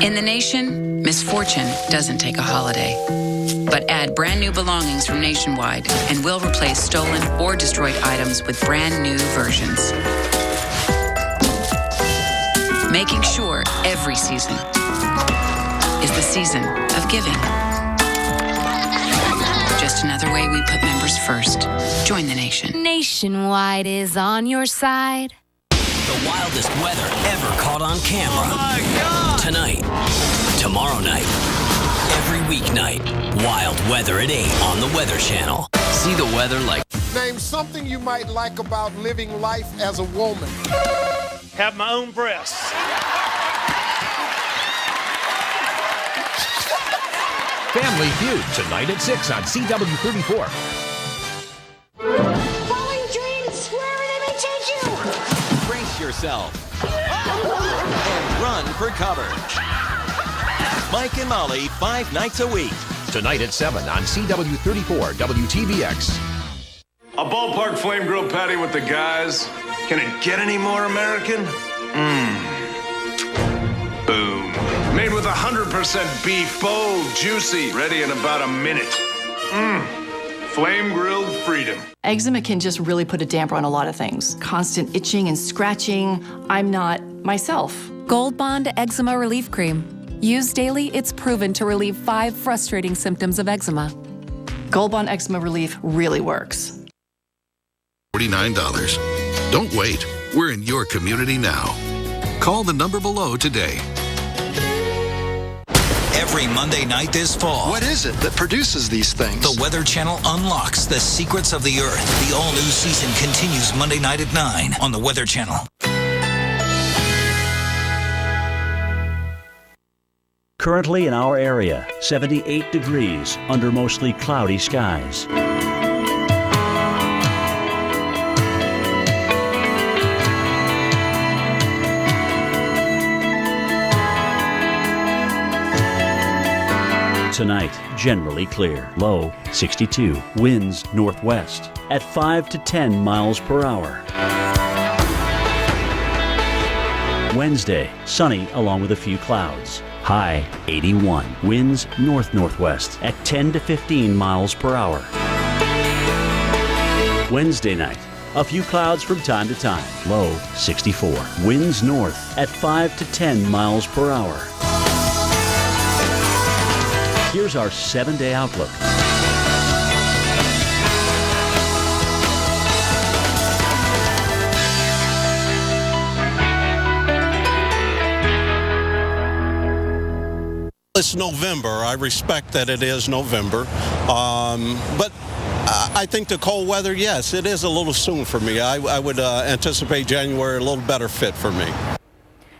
In the nation, misfortune doesn't take a holiday. But add brand new belongings from Nationwide and we'll replace stolen or destroyed items with brand new versions. Making sure every season is the season of giving. Just another way we put members first. Join the nation. Nationwide is on your side. The wildest weather ever caught on camera. Oh my God! Tonight, tomorrow night, every weeknight. Wild weather at 8 on the Weather Channel. See the weather like... Name something you might like about living life as a woman. Have my own breasts. Family Feud, tonight at 6 on CW34. Falling dreams, where are they take you? Brace yourself and run for cover. Mike and Molly, 5 nights a week. Tonight at 7 on CW34 WTVX. A ballpark flame grilled patty with the guys. Can it get any more American? Boom. Made with 100% beef, bold, juicy, ready in about a minute. Flame grilled freedom. Eczema can just really put a damper on a lot of things. Constant itching and scratching. I'm not myself. Gold Bond Eczema Relief Cream. Used daily, it's proven to relieve 5 frustrating symptoms of eczema. Gold Bond Eczema Relief really works. $49. Don't wait. We're in your community now. Call the number below today. Every Monday night this fall. What is it that produces these things? The Weather Channel unlocks the secrets of the Earth. The all-new season continues Monday night at 9 on the Weather Channel. Currently in our area, 78 degrees under mostly cloudy skies. Tonight, generally clear. Low 62. Winds northwest at 5 to 10 miles per hour. Wednesday, sunny along with a few clouds. High 81. Winds north-northwest at 10 to 15 miles per hour. Wednesday night, a few clouds from time to time. Low 64. Winds north at 5 to 10 miles per hour. Here's our 7-day outlook. It's November. I respect that it is November. But I think the cold weather, yes, it is a little soon for me. I would anticipate January a little better fit for me.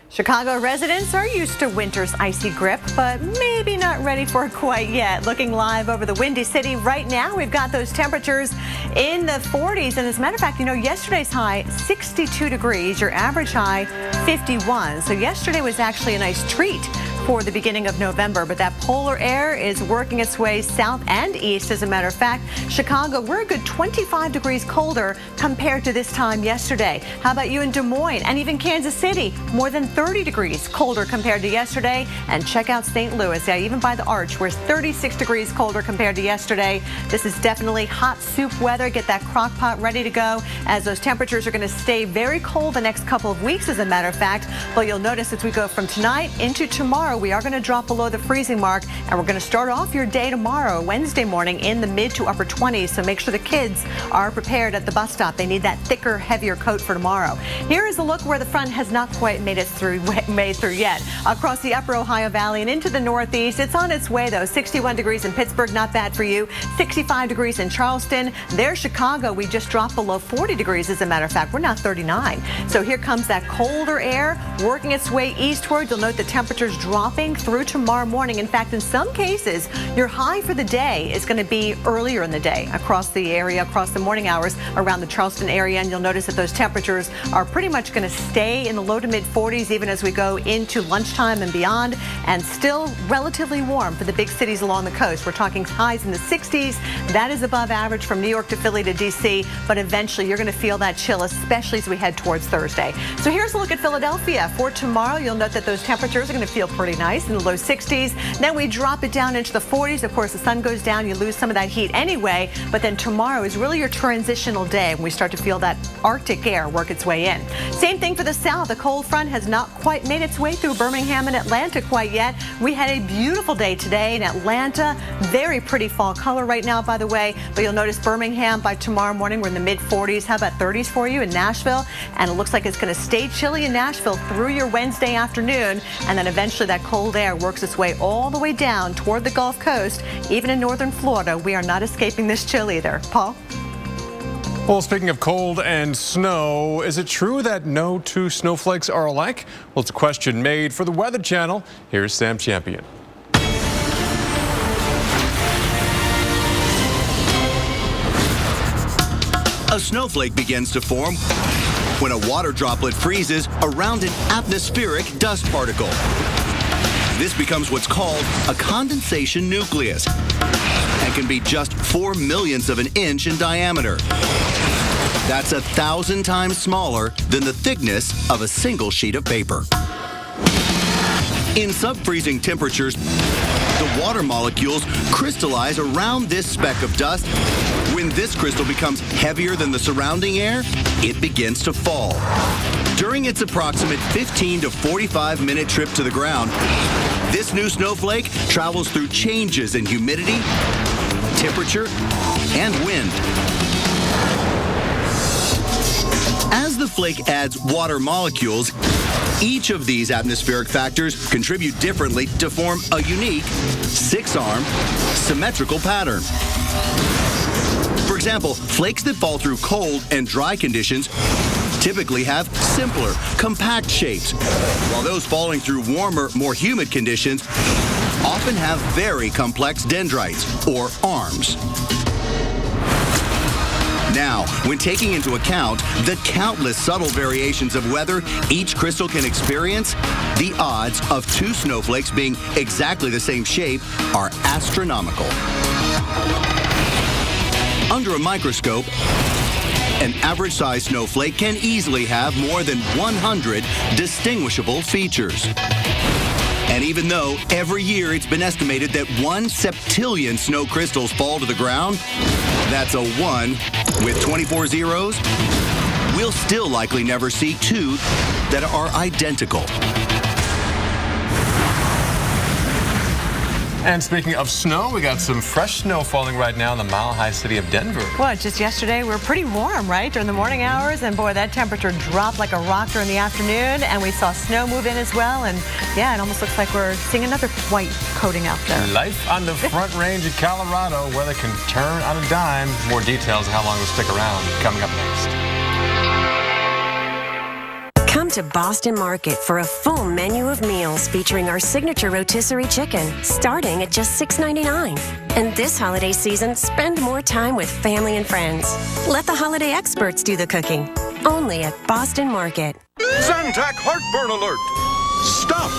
Chicago residents are used to winter's icy grip, but maybe not ready for it quite yet. Looking live over the Windy City right now, we've got those temperatures in the 40s. And as a matter of fact, yesterday's high, 62 degrees, your average high, 51. So yesterday was actually a nice treat for the beginning of November, but that polar air is working its way south and east. As a matter of fact, Chicago, we're a good 25 degrees colder compared to this time yesterday. How about you in Des Moines and even Kansas City? More than 30 degrees colder compared to yesterday. And check out St. Louis. Yeah, even by the Arch, we're 36 degrees colder compared to yesterday. This is definitely hot soup weather. Get that crock pot ready to go, as those temperatures are going to stay very cold the next couple of weeks, as a matter of fact. But you'll notice as we go from tonight into tomorrow, we are going to drop below the freezing mark, and we're going to start off your day tomorrow, Wednesday morning, in the mid to upper 20s. So make sure the kids are prepared at the bus stop. They need that thicker, heavier coat for tomorrow. Here is a look where the front has not quite made through yet. Across the upper Ohio Valley and into the northeast, it's on its way though. 61 degrees in Pittsburgh, not bad for you. 65 degrees in Charleston. There's Chicago. We just dropped below 40 degrees. As a matter of fact, we're now 39. So here comes that colder air working its way eastward. You'll note the temperatures dropping through tomorrow morning. In fact, in some cases, your high for the day is going to be earlier in the day across the area, across the morning hours around the Charleston area. And you'll notice that those temperatures are pretty much going to stay in the low to mid 40s even as we go into lunchtime and beyond, and still relatively warm for the big cities along the coast. We're talking highs in the 60s. That is above average from New York to Philly to D.C., but eventually you're going to feel that chill, especially as we head towards Thursday. So here's a look at Philadelphia. For tomorrow, you'll note that those temperatures are going to feel pretty nice in the low 60s. Then we drop it down into the 40s. Of course, the sun goes down, you lose some of that heat anyway, but then tomorrow is really your transitional day when we start to feel that Arctic air work its way in. Same thing for the south. The cold front has not quite made its way through Birmingham and Atlanta quite yet. We had a beautiful day today in Atlanta. Very pretty fall color right now, by the way, but you'll notice Birmingham by tomorrow morning, we're in the mid 40s. How about 30s for you in Nashville? And it looks like it's going to stay chilly in Nashville through your Wednesday afternoon, and then eventually that cold air works its way all the way down toward the Gulf Coast. Even in northern Florida, we are not escaping this chill either. Paul? Well, speaking of cold and snow, is it true that no two snowflakes are alike? Well, it's a question made for the Weather Channel. Here's Sam Champion. A snowflake begins to form when a water droplet freezes around an atmospheric dust particle. This becomes what's called a condensation nucleus and can be just 4 millionths of an inch in diameter. That's 1,000 times smaller than the thickness of a single sheet of paper. In sub-freezing temperatures, the water molecules crystallize around this speck of dust. When this crystal becomes heavier than the surrounding air, it begins to fall. During its approximate 15 to 45 minute trip to the ground, this new snowflake travels through changes in humidity, temperature, and wind. As the flake adds water molecules, each of these atmospheric factors contribute differently to form a unique 6-arm symmetrical pattern. For example, flakes that fall through cold and dry conditions typically have simpler, compact shapes, while those falling through warmer, more humid conditions often have very complex dendrites, or arms. Now, when taking into account the countless subtle variations of weather each crystal can experience, the odds of two snowflakes being exactly the same shape are astronomical. Under a microscope, an average-sized snowflake can easily have more than 100 distinguishable features. And even though every year it's been estimated that 1 septillion snow crystals fall to the ground, that's a 1 with 24 zeros, we'll still likely never see two that are identical. And speaking of snow, we got some fresh snow falling right now in the mile-high city of Denver. Well, just yesterday we were pretty warm, right, during the morning hours, and boy, that temperature dropped like a rock during the afternoon, and we saw snow move in as well, and yeah, it almost looks like we're seeing another white coating out there. Life on the Front Range of Colorado, weather can turn on a dime. More details of how long it'll stick around coming up next. Come to Boston Market for a full menu of meals featuring our signature rotisserie chicken, starting at just $6.99. And this holiday season, spend more time with family and friends. Let the holiday experts do the cooking. Only at Boston Market. Zantac heartburn alert! Stop!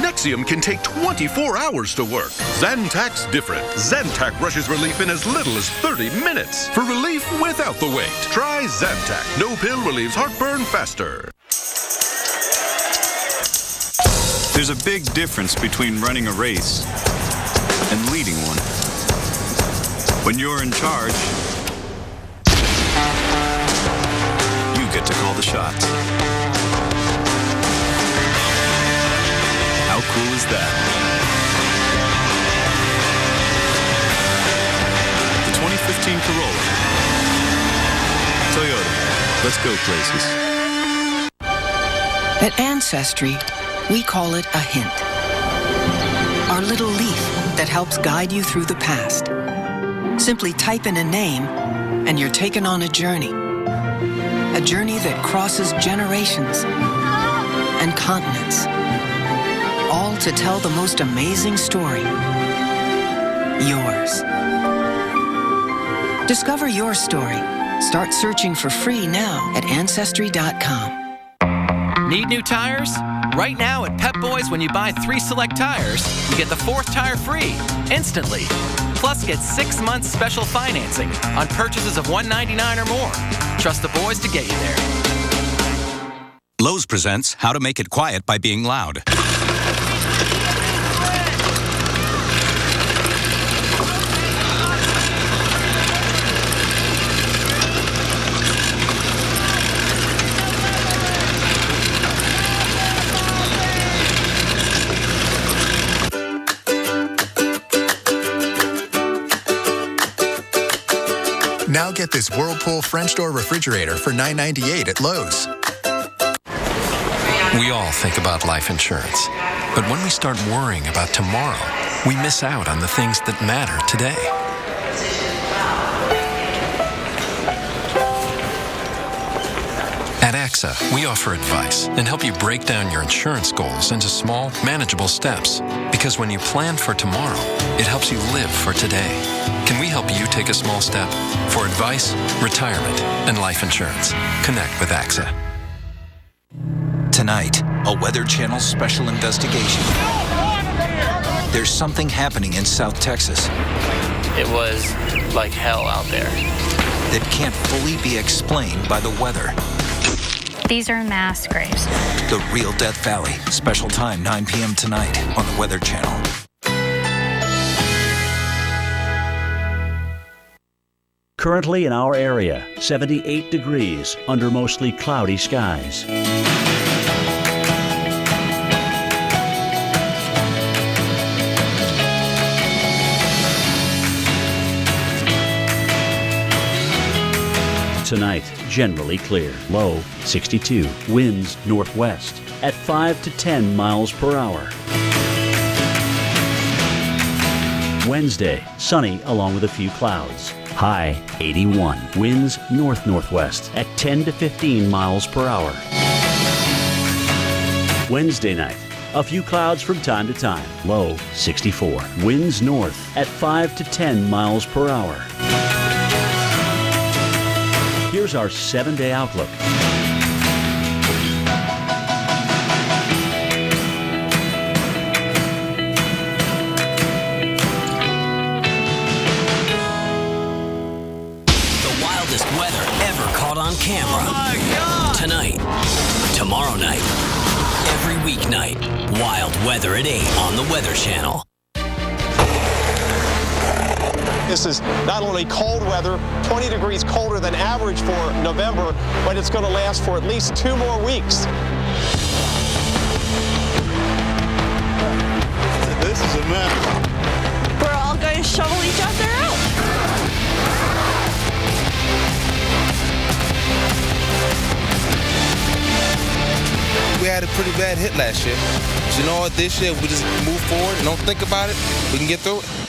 Nexium can take 24 hours to work. Zantac's different. Zantac rushes relief in as little as 30 minutes. For relief without the wait, try Zantac. No pill relieves heartburn faster. There's a big difference between running a race and leading one. When you're in charge, you get to call the shots. How cool is that? The 2015 Corolla. Toyota. Let's go places. At Ancestry, we call it a hint. Our little leaf that helps guide you through the past. Simply type in a name and you're taken on a journey. A journey that crosses generations and continents. All to tell the most amazing story. Yours. Discover your story. Start searching for free now at Ancestry.com. Need new tires? Right now at Pep Boys, when you buy 3 select tires, you get the 4th tire free, instantly. Plus, get 6 months special financing on purchases of $199 or more. Trust the boys to get you there. Lowe's presents How to Make It Quiet by Being Loud. Now get this Whirlpool French door refrigerator for $9.98 at Lowe's. We all think about life insurance, but when we start worrying about tomorrow, we miss out on the things that matter today. At AXA, we offer advice and help you break down your insurance goals into small, manageable steps. Because when you plan for tomorrow, it helps you live for today. Can we help you take a small step? For advice, retirement, and life insurance, connect with AXA. Tonight, a Weather Channel special investigation. There's something happening in South Texas. It was like hell out there. That can't fully be explained by the weather. These are mass graves. The Real Death Valley. Special time, 9 p.m. tonight on the Weather Channel. Currently in our area, 78 degrees under mostly cloudy skies. Tonight, generally clear. Low 62. Winds northwest at 5 to 10 miles per hour. Wednesday, sunny along with a few clouds. High 81. Winds north-northwest at 10 to 15 miles per hour. Wednesday night, a few clouds from time to time. Low 64. Winds north at 5 to 10 miles per hour. Here's our 7-day outlook. On camera. Oh my God. Tonight, tomorrow night, every weeknight, wild weather at 8 on the Weather Channel. This is not only cold weather, 20 degrees colder than average for November, but it's going to last for at least 2 more weeks. This is a mess. had a pretty bad hit last year. But you know what? This year, we just move forward and don't think about it. We can get through it.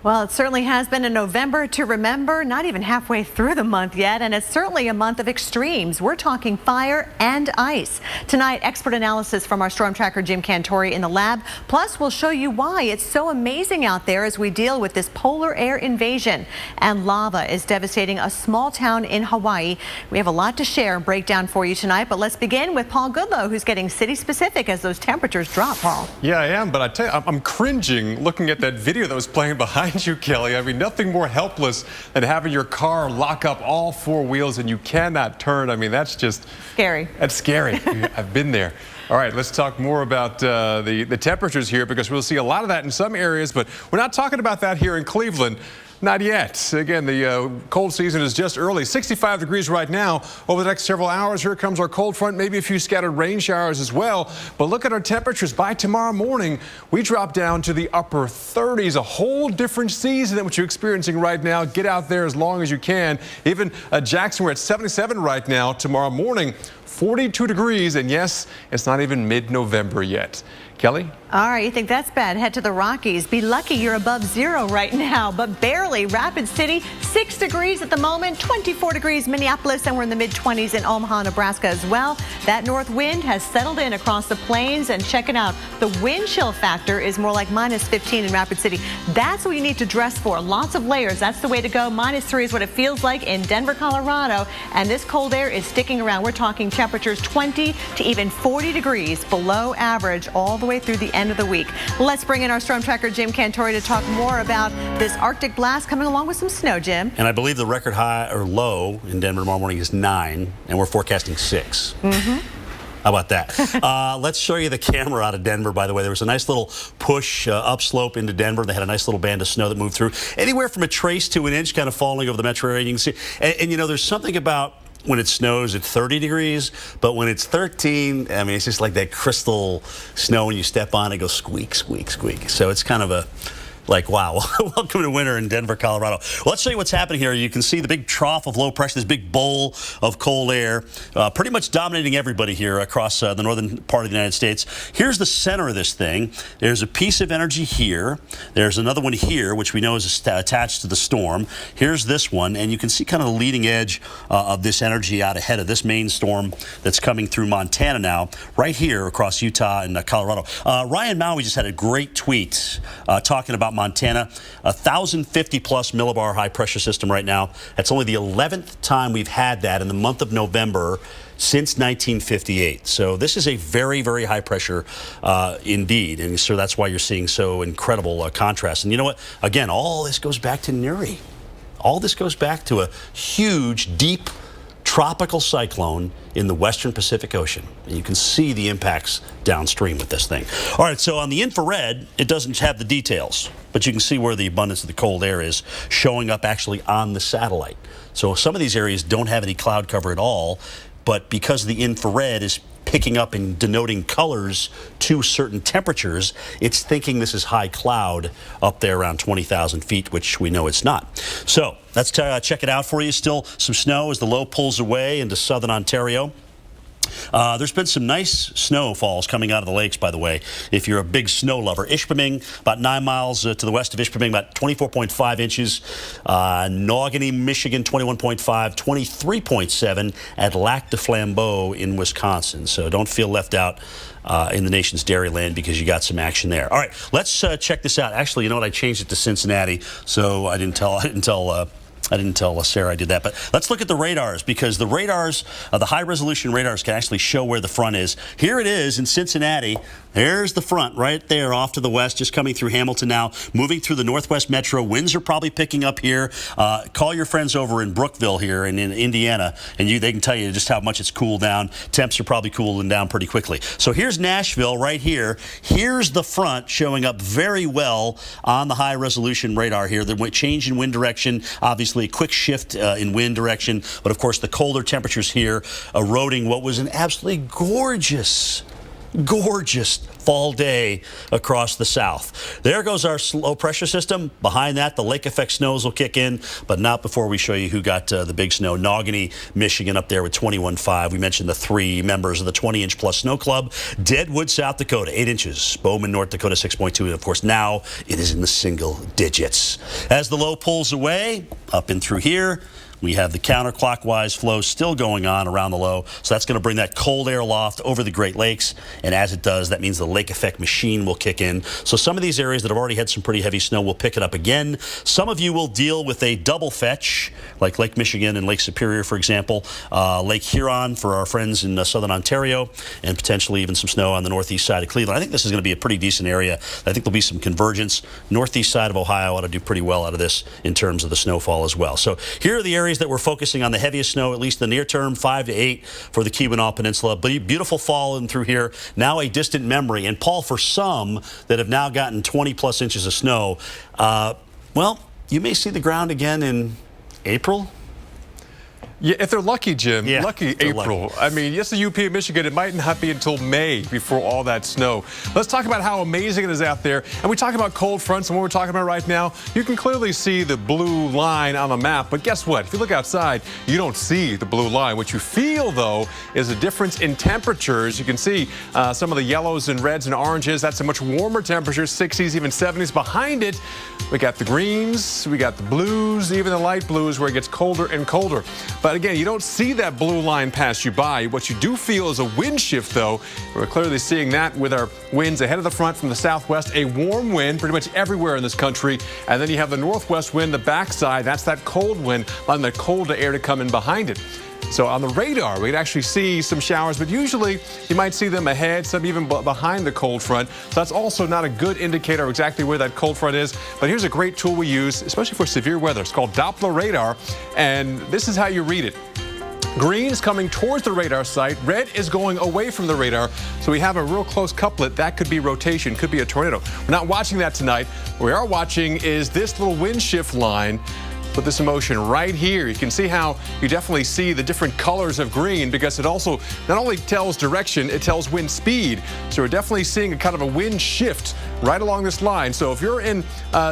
Well, it certainly has been a November to remember, not even halfway through the month yet, and it's certainly a month of extremes. We're talking fire and ice. Tonight, expert analysis from our storm tracker Jim Cantore in the lab. Plus, we'll show you why it's so amazing out there as we deal with this polar air invasion. And lava is devastating a small town in Hawaii. We have a lot to share and break down for you tonight, but let's begin with Paul Goodlow, who's getting city-specific as those temperatures drop, Paul. Yeah, I am, but I tell you, I'm cringing looking at that video that was playing behind you, Kelly. I mean, nothing more helpless than having your car lock up all four wheels and you cannot turn. I mean, that's just scary. That's scary. I've been there. All right, let's talk more about the temperatures here, because we'll see a lot of that in some areas, but we're not talking about that here in Cleveland. Not yet. Again, the cold season is just early. 65 degrees right now. Over the next several hours, here comes our cold front, maybe a few scattered rain showers as well. But look at our temperatures. By tomorrow morning, we drop down to the upper 30s, a whole different season than what you're experiencing right now. Get out there as long as you can. Even Jackson, we're at 77 right now. Tomorrow morning, 42 degrees. And yes, it's not even mid-November yet. Kelly? All right, you think that's bad? Head to the Rockies. Be lucky you're above zero right now, but barely. Rapid City, 6 degrees at the moment, 24 degrees Minneapolis, and we're in the mid-20s in Omaha, Nebraska as well. That north wind has settled in across the plains, and check it out. The wind chill factor is more like -15 in Rapid City. That's what you need to dress for. Lots of layers. That's the way to go. -3 is what it feels like in Denver, Colorado, and this cold air is sticking around. We're talking temperatures 20 to even 40 degrees below average all the way through the end of the week. Let's bring in our storm tracker Jim Cantore to talk more about this Arctic blast coming along with some snow, Jim. And I believe the record high or low in Denver tomorrow morning is 9, and we're forecasting 6. Mm-hmm. How about that? Let's show you the camera out of Denver, by the way. There was a nice little push upslope into Denver. They had a nice little band of snow that moved through. Anywhere from a trace to an inch kind of falling over the metro area. You can see, and you know, there's something about when it snows at 30 degrees, but when it's 13, I mean, it's just like that crystal snow when you step on it, goes squeak, squeak, squeak. So it's kind of a, like, wow, welcome to winter in Denver, Colorado. Well, let's show you what's happening here. You can see the big trough of low pressure, this big bowl of cold air, pretty much dominating everybody here across the northern part of the United States. Here's the center of this thing. There's a piece of energy here. There's another one here, which we know is attached to the storm. Here's this one, and you can see kind of the leading edge of this energy out ahead of this main storm that's coming through Montana now, right here across Utah and Colorado. Ryan Maui just had a great tweet talking about Montana, 1,050 plus millibar high pressure system right now. That's only the 11th time we've had that in the month of November since 1958. So this is a very, very high pressure indeed. And so that's why you're seeing so incredible contrast. And you know what? Again, all this goes back to Nuri. All this goes back to a huge, deep tropical cyclone in the western Pacific Ocean. And you can see the impacts downstream with this thing. All right, so on the infrared, it doesn't have the details, but you can see where the abundance of the cold air is showing up actually on the satellite. So some of these areas don't have any cloud cover at all, but because the infrared is picking up and denoting colors to certain temperatures, it's thinking this is high cloud up there around 20,000 feet, which we know it's not. So let's check it out for you. Still some snow as the low pulls away into southern Ontario. There's been some nice snowfalls coming out of the lakes, by the way, if you're a big snow lover. Ishpeming, about 9 miles to the west of Ishpeming, about 24.5 inches. Naugatuck, Michigan, 21.5, 23.7 at Lac du Flambeau in Wisconsin. So don't feel left out in the nation's dairyland because you got some action there. All right, let's check this out. Actually, you know what? I changed it to Cincinnati, so I didn't tell Sarah I did that. But let's look at the radars, because the radars, the high-resolution radars, can actually show where the front is. Here it is in Cincinnati. There's the front right there off to the west, just coming through Hamilton now, moving through the northwest metro. Winds are probably picking up here. Call your friends over in Brookville here in Indiana, and they can tell you just how much it's cooled down. Temps are probably cooling down pretty quickly. So here's Nashville right here. Here's the front showing up very well on the high-resolution radar here. The change in wind direction, obviously a quick shift in wind direction, but of course the colder temperatures here eroding what was an absolutely gorgeous gorgeous fall day across the south. There goes our low pressure system. Behind that, the lake effect snows will kick in, but not before we show you who got the big snow. Naughney, Michigan up there with 21.5. We mentioned the 3 members of the 20-inch plus snow club. Deadwood, South Dakota, 8 inches. Bowman, North Dakota, 6.2. And of course, now it is in the single digits. As the low pulls away, up and through here, we have the counterclockwise flow still going on around the low, so that's going to bring that cold air loft over the Great Lakes, and as it does, that means the lake effect machine will kick in. So some of these areas that have already had some pretty heavy snow will pick it up again. Some of you will deal with a double fetch, like Lake Michigan and Lake Superior, for example, Lake Huron for our friends in southern Ontario, and potentially even some snow on the northeast side of Cleveland. I think this is going to be a pretty decent area. I think there'll be some convergence. Northeast side of Ohio ought to do pretty well out of this in terms of the snowfall as well. So here are the areas that we're focusing on the heaviest snow, at least the near term, 5 to 8 for the Keweenaw Peninsula. But beautiful fall in through here, now a distant memory. And Paul, for some that have now gotten 20 plus inches of snow, well, you may see the ground again in April. Yeah, if they're lucky, Jim. Yeah, lucky April. Lucky. I mean, yes, the UP of Michigan, it might not be until May before all that snow. Let's talk about how amazing it is out there. And we talk about cold fronts, and what we're talking about right now, you can clearly see the blue line on the map. But guess what? If you look outside, you don't see the blue line. What you feel, though, is a difference in temperatures. You can see some of the yellows and reds and oranges. That's a much warmer temperature, 60s, even 70s. Behind it, we got the greens, we got the blues, even the light blues, where it gets colder and colder. But again, you don't see that blue line pass you by. What you do feel is a wind shift, though. We're clearly seeing that with our winds ahead of the front from the southwest. A warm wind pretty much everywhere in this country. And then you have the northwest wind, the backside. That's that cold wind, allowing the colder air to come in behind it. So on the radar, we can actually see some showers, but usually you might see them ahead, some even behind the cold front. So that's also not a good indicator of exactly where that cold front is. But here's a great tool we use, especially for severe weather. It's called Doppler radar, and this is how you read it. Green is coming towards the radar site. Red is going away from the radar. So we have a real close couplet. That could be rotation, could be a tornado. We're not watching that tonight. What we are watching is this little wind shift line. Put this in motion right here. You can see how you definitely see the different colors of green, because it also not only tells direction, it tells wind speed. So we're definitely seeing a kind of a wind shift right along this line. So if you're in,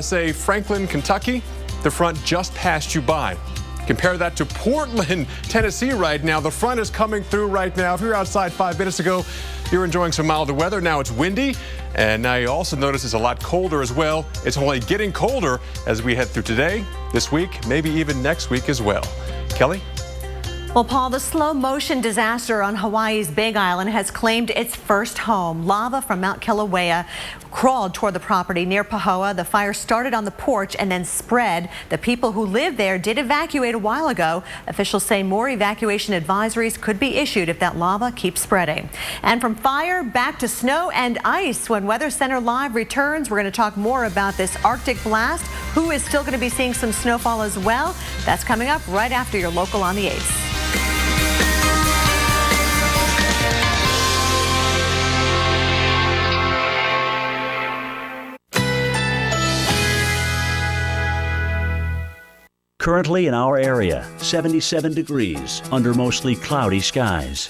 say, Franklin, Kentucky, the front just passed you by. Compare that to Portland, Tennessee right now. The front is coming through right now. If you were outside 5 minutes ago, you're enjoying some milder weather. Now it's windy, and now you also notice it's a lot colder as well. It's only getting colder as we head through today, this week, maybe even next week as well. Kelly? Well, Paul, the slow motion disaster on Hawaii's Big Island has claimed its first home. Lava from Mount Kilauea crawled toward the property near Pahoa. The fire started on the porch and then spread. The people who live there did evacuate a while ago. Officials say more evacuation advisories could be issued if that lava keeps spreading. And from fire back to snow and ice. When Weather Center Live returns, we're going to talk more about this Arctic blast. Who is still going to be seeing some snowfall as well? That's coming up right after your local on the 8th. Currently in our area, 77 degrees under mostly cloudy skies.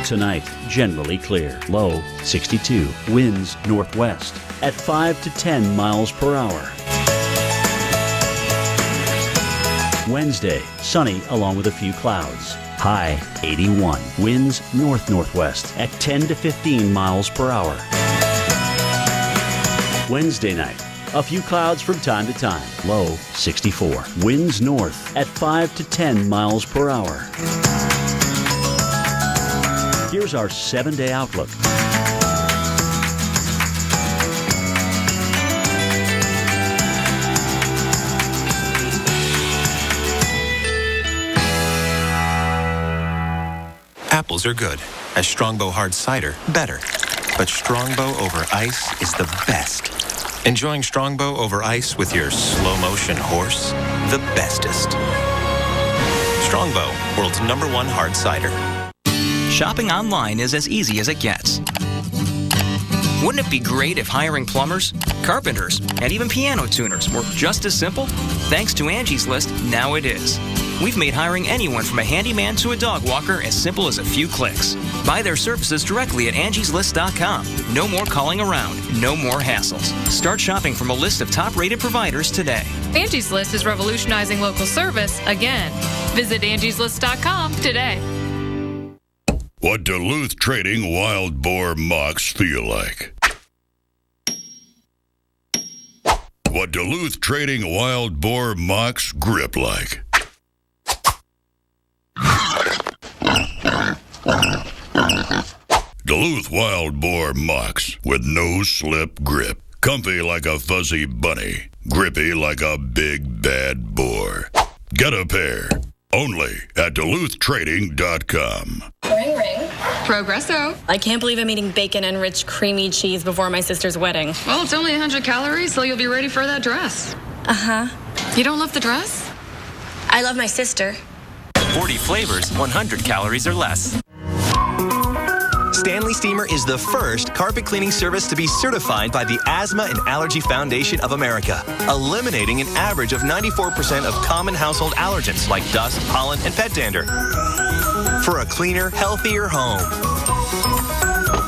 Tonight, generally clear. Low 62. Winds northwest at 5 to 10 miles per hour. Wednesday, sunny along with a few clouds. High 81. Winds north-northwest at 10 to 15 miles per hour. Wednesday night, a few clouds from time to time. Low 64. Winds north at 5 to 10 miles per hour. Here's our 7-day outlook. Apples are good. As Strongbow Hard Cider, better. But Strongbow over ice is the best. Enjoying Strongbow over ice with your slow-motion horse? The bestest. Strongbow, world's #1 hard cider. Shopping online is as easy as it gets. Wouldn't it be great if hiring plumbers, carpenters, and even piano tuners were just as simple? Thanks to Angie's List, now it is. We've made hiring anyone from a handyman to a dog walker as simple as a few clicks. Buy their services directly at angieslist.com. No more calling around, no more hassles. Start shopping from a list of top-rated providers today. Angie's List is revolutionizing local service again. Visit angieslist.com today. What Duluth Trading Wild Boar mocks feel like. What Duluth Trading Wild Boar mocks grip like. Duluth Wild Boar mocks with no slip grip. Comfy like a fuzzy bunny. Grippy like a big bad boar. Get a pair. Only at DuluthTrading.com. Ring, ring. Progresso. I can't believe I'm eating bacon-enriched creamy cheese before my sister's wedding. Well, it's only 100 calories, so you'll be ready for that dress. Uh-huh. You don't love the dress? I love my sister. 40 flavors, 100 calories or less. Stanley Steamer is the first carpet cleaning service to be certified by the Asthma and Allergy Foundation of America, eliminating an average of 94% of common household allergens like dust, pollen, and pet dander. For a cleaner, healthier home.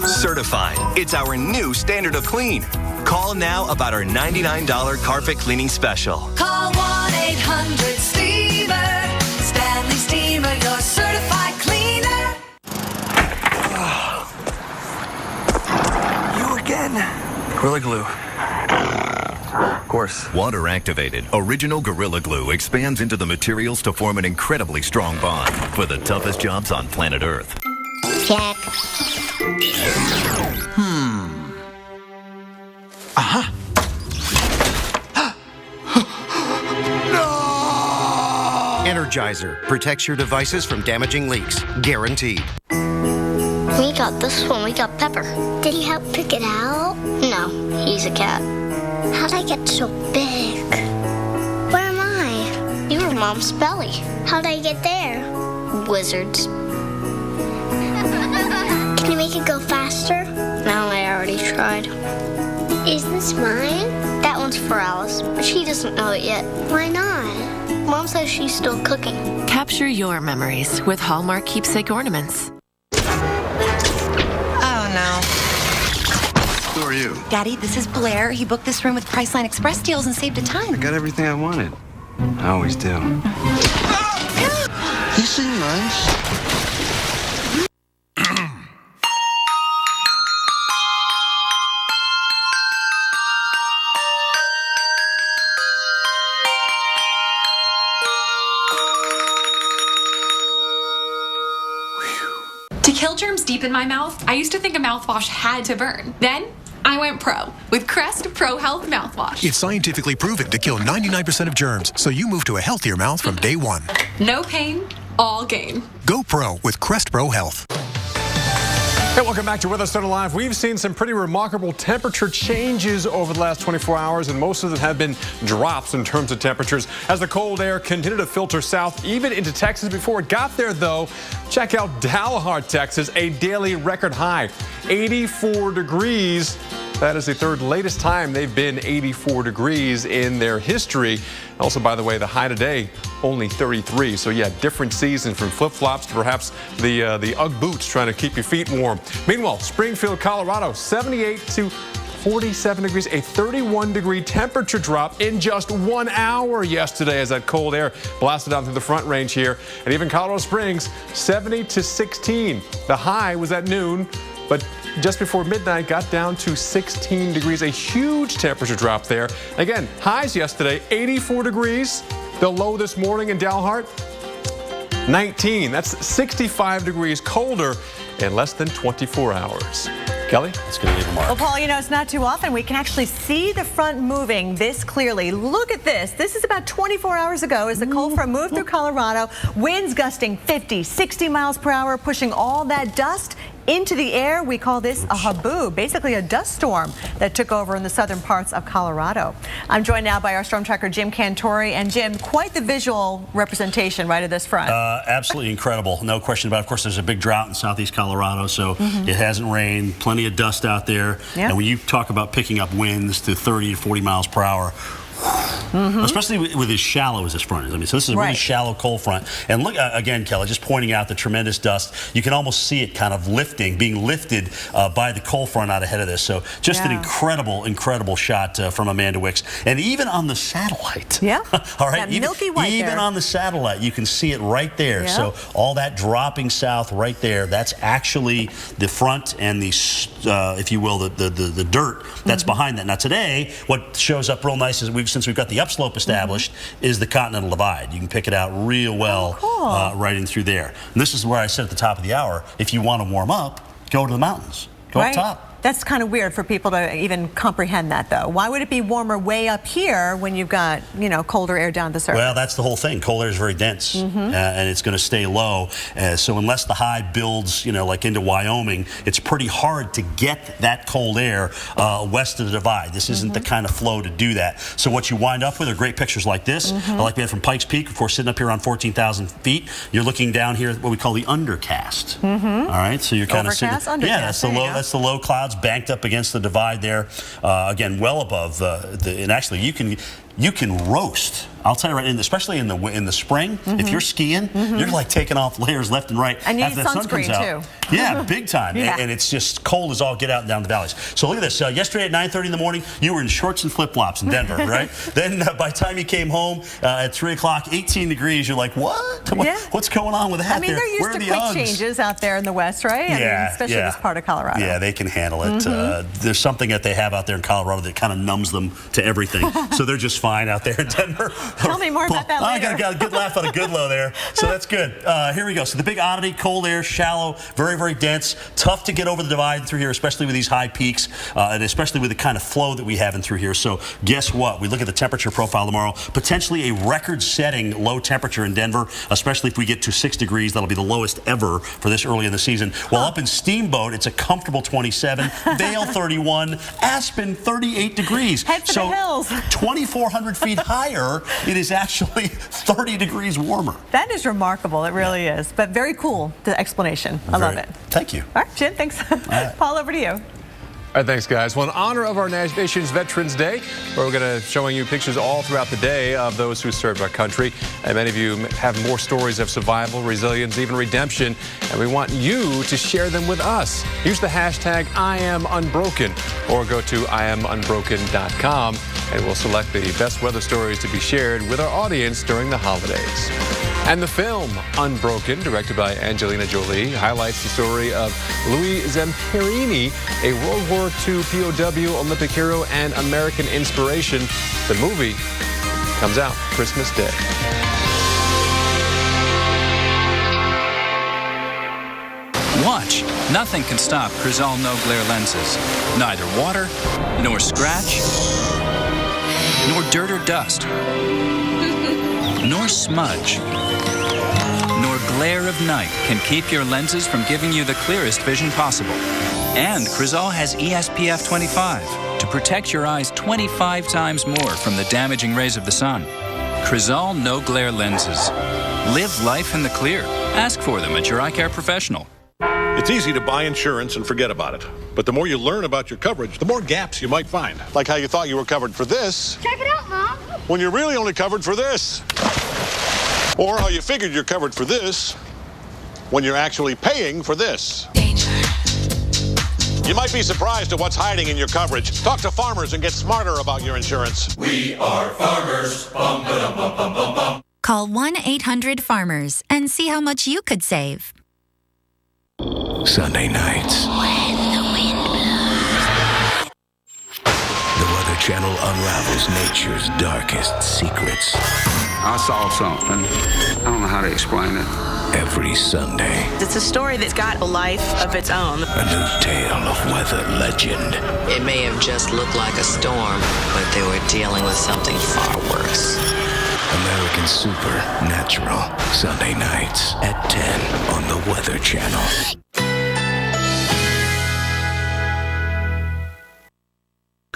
Certified. It's our new standard of clean. Call now about our $99 carpet cleaning special. Call 1-800-STEAMER. Stanley Steamer, your certified cleaner. Gorilla Glue. Of course. Water activated, original Gorilla Glue expands into the materials to form an incredibly strong bond for the toughest jobs on planet Earth. Check. Uh-huh. Energizer protects your devices from damaging leaks. Guaranteed. We got this one. We got Pepper. Did he help pick it out? No, he's a cat. How'd I get so big? Where am I? You were Mom's belly. How'd I get there? Wizards. Can you make it go faster? No, I already tried. Is this mine? That one's for Alice, but she doesn't know it yet. Why not? Mom says she's still cooking. Capture your memories with Hallmark keepsake ornaments. Who are you? Daddy, this is Blair. He booked this room with Priceline Express deals and saved a ton. I got everything I wanted. I always do. You seem nice. To kill germs deep in my mouth, I used to think a mouthwash had to burn. Then I went pro with Crest Pro Health mouthwash. It's scientifically proven to kill 99% of germs, so you move to a healthier mouth from day one. No pain, all gain. Go pro with Crest Pro Health. Hey, welcome back to With Us Live. We've seen some pretty remarkable temperature changes over the last 24 hours, and most of them have been drops in terms of temperatures as the cold air continued to filter south, even into Texas. Before it got there, though, check out Dalhart, Texas, a daily record high, 84 degrees. That is the third latest time they've been 84 degrees in their history. Also, by the way, the high today, only 33. So, yeah, different season from flip-flops to perhaps the Ugg boots trying to keep your feet warm. Meanwhile, Springfield, Colorado, 78 to 47 degrees, a 31-degree temperature drop in just 1 hour yesterday as that cold air blasted down through the Front Range here. And even Colorado Springs, 70 to 16. The high was at noon, but just before midnight got down to 16 degrees, a huge temperature drop there. Again, highs yesterday, 84 degrees. The low this morning in Dalhart, 19. That's 65 degrees colder in less than 24 hours. Kelly? That's going to leave a mark. Well, Paul, you know, it's not too often we can actually see the front moving this clearly. Look at this. This is about 24 hours ago as the cold front moved through Colorado. Winds gusting 50, 60 miles per hour, pushing all that dust into the air. We call this a haboob, basically a dust storm that took over in the southern parts of Colorado. I'm joined now by our storm tracker, Jim Cantori. And Jim, quite the visual representation right at this front. Absolutely incredible. No question about it. Of course, there's a big drought in southeast Colorado, so it hasn't rained. Plenty of dust out there. Yeah. And when you talk about picking up winds to 30 to 40 miles per hour, especially with as shallow as this front is. I mean, so this is a really shallow cold front. And look, again, Kelly, just pointing out the tremendous dust. You can almost see it kind of being lifted by the cold front out ahead of this. So just an incredible shot from Amanda Wicks. And even on the satellite. Yeah. All right. That milky white even there. on the satellite, you can see it right there. Yeah. So all that dropping south right there, that's actually the front and the, if you will, the dirt that's behind that. Now today, what shows up real nice is since we've got the upslope established, is the Continental Divide. You can pick it out real well right in through there. And this is where I said at the top of the hour, if you want to warm up, go to the mountains. Go up top. That's kind of weird for people to even comprehend that, though. Why would it be warmer way up here when you've got, colder air down the surface? Well, that's the whole thing. Cold air is very dense, and it's going to stay low. So unless the high builds, like into Wyoming, it's pretty hard to get that cold air west of the divide. This isn't the kind of flow to do that. So what you wind up with are great pictures like this, like we had from Pikes Peak, of course, sitting up here on 14,000 feet. You're looking down here at what we call the undercast. All right, so you're kind of sitting. Yeah, that's the low. That's the low clouds banked up against the divide there, again, well above and actually you can roast. I'll tell you right, especially in the spring, if you're skiing, you're like taking off layers left and right. And you need after the sun comes sunscreen, out. Yeah, big time. And it's just cold as all get out and down the valleys. So look at this. Yesterday at 9:30 in the morning, you were in shorts and flip-flops in Denver, right? Then by the time you came home at 3 o'clock, 18 degrees, you're like, what? What's going on with that? I mean, they're used to quick changes out there in the West, right? Especially this part of Colorado. Yeah, they can handle it. There's something that they have out there in Colorado that kind of numbs them to everything. So they're just fine out there in Denver. Tell me more about that later. I got a good laugh out of Goodlow there. So that's good. Here we go. So the big oddity, cold air, shallow, very, very dense. Tough to get over the divide through here, especially with these high peaks, and especially with the kind of flow that we have in through here. So guess what? We look at the temperature profile tomorrow. Potentially a record-setting low temperature in Denver, especially if we get to 6 degrees. That'll be the lowest ever for this early in the season. While up in Steamboat, it's a comfortable 27. Vail 31. Aspen 38 degrees. Head for the hills. 2,400 feet higher, it is actually 30 degrees warmer. That is remarkable. It really is. But very cool, the explanation. I love it. Thank you. All right, Jim, thanks. Paul, over to you. All right, thanks, guys. Well, in honor of our nation's Veterans Day, we're going to showing you pictures all throughout the day of those who served our country. And many of you have more stories of survival, resilience, even redemption. And we want you to share them with us. Use the hashtag #IamUnbroken or go to IamUnbroken.com and we'll select the best weather stories to be shared with our audience during the holidays. And the film Unbroken, directed by Angelina Jolie, highlights the story of Louis Zamperini, a World War II POW, Olympic hero, and American inspiration. The movie comes out Christmas Day. Watch. Nothing can stop Crizal No Glare lenses. Neither water, nor scratch, nor dirt or dust, nor smudge, nor glare of night can keep your lenses from giving you the clearest vision possible. And Crizal has ESPF 25 to protect your eyes 25 times more from the damaging rays of the sun. Crizal No Glare lenses. Live life in the clear. Ask for them at your eye care professional. It's easy to buy insurance and forget about it. But the more you learn about your coverage, the more gaps you might find. Like how you thought you were covered for this. Check it out, Mom. When you're really only covered for this. Or how you figured you're covered for this when you're actually paying for this. Danger. You might be surprised at what's hiding in your coverage. Talk to Farmers and get smarter about your insurance. We are Farmers. Bum, ba-dum, bum, bum, bum, bum. Call 1-800-FARMERS and see how much you could save. Sunday nights. When the wind blows. The Weather Channel unravels nature's darkest secrets. I saw something. I don't know how to explain it. Every Sunday. It's a story that's got a life of its own. A new tale of weather legend. It may have just looked like a storm, but they were dealing with something far worse. American Supernatural. Sunday nights at 10 on the Weather Channel.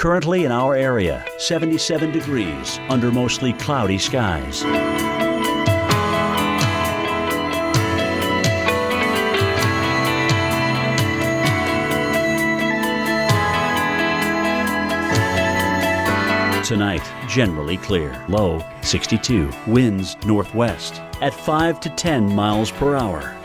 Currently in our area, 77 degrees under mostly cloudy skies. Tonight, generally clear. Low 62. Winds northwest at 5 to 10 miles per hour.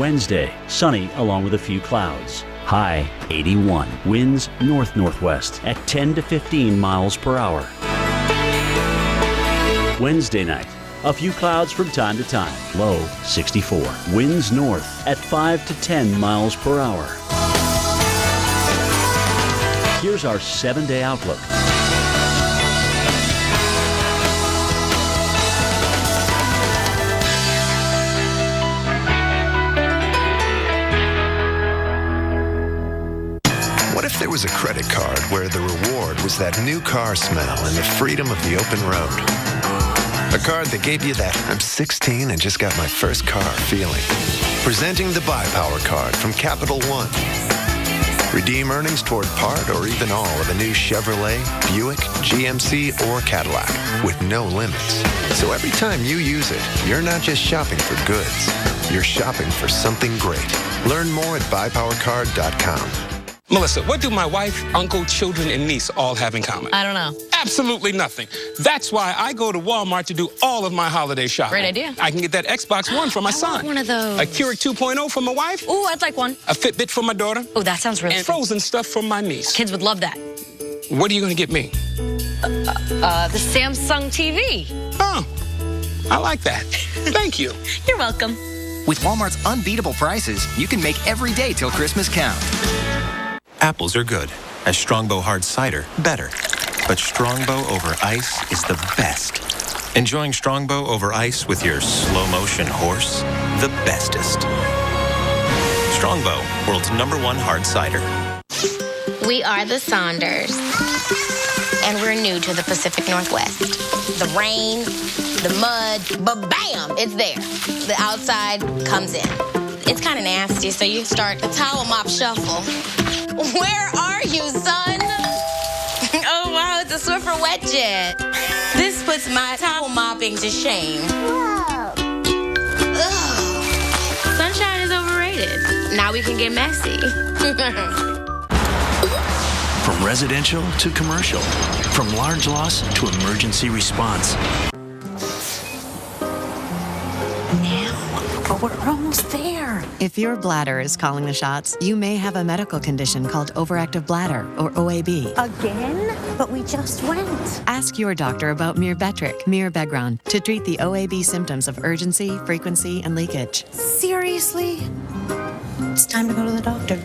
Wednesday, sunny along with a few clouds. High 81. Winds north-northwest at 10 to 15 miles per hour. Wednesday night, a few clouds from time to time. Low 64. Winds north at 5 to 10 miles per hour. Here's our 7-day outlook. What if there was a credit card where the reward was that new car smell and the freedom of the open road? A card that gave you that I'm 16 and just got my first car feeling. Presenting the Buy Power card from Capital One. Redeem earnings toward part or even all of a new Chevrolet, Buick, GMC, or Cadillac with no limits. So every time you use it, you're not just shopping for goods. You're shopping for something great. Learn more at buypowercard.com. Melissa, what do my wife, uncle, children, and niece all have in common? I don't know. Absolutely nothing. That's why I go to Walmart to do all of my holiday shopping. Great idea. I can get that Xbox One for my son. I want one of those. A Keurig 2.0 for my wife. Ooh, I'd like one. A Fitbit for my daughter. Oh, that sounds really And fun. frozen stuff for my niece. Kids would love that. What are you going to get me? The Samsung TV. Oh, I like that. Thank you. You're welcome. With Walmart's unbeatable prices, you can make every day till Christmas count. Apples are good, as Strongbow Hard Cider better. But Strongbow over ice is the best. Enjoying Strongbow over ice with your slow-motion horse? The bestest. Strongbow, world's #1 hard cider. We are the Saunders, and we're new to the Pacific Northwest. The rain, the mud, but bam, it's there. The outside comes in. It's kind of nasty, so you start the towel mop shuffle. Where are you, son? Oh, wow, it's a Swiffer wet jet. This puts my towel mopping to shame. Ugh. Sunshine is overrated. Now we can get messy. From residential to commercial, from large loss to emergency response. But we're almost there. If your bladder is calling the shots, you may have a medical condition called overactive bladder, or OAB. Again? But we just went. Ask your doctor about Myrbetriq, Mirabegron, to treat the OAB symptoms of urgency, frequency, and leakage. Seriously? It's time to go to the doctor.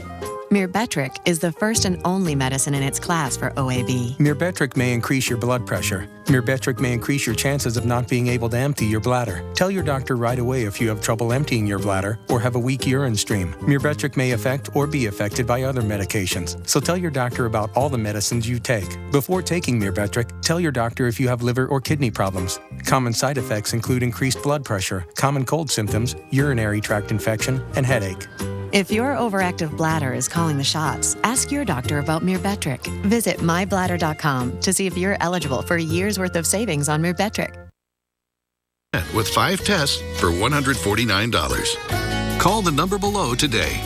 Myrbetriq is the first and only medicine in its class for OAB. Myrbetriq may increase your blood pressure. Myrbetriq may increase your chances of not being able to empty your bladder. Tell your doctor right away if you have trouble emptying your bladder or have a weak urine stream. Myrbetriq may affect or be affected by other medications. So tell your doctor about all the medicines you take. Before taking Myrbetriq, tell your doctor if you have liver or kidney problems. Common side effects include increased blood pressure, common cold symptoms, urinary tract infection, and headache. If your overactive bladder is calling the shots, ask your doctor about Myrbetriq. Visit mybladder.com to see if you're eligible for a year's worth of savings on Myrbetriq. With 5 tests for $149. Call the number below today.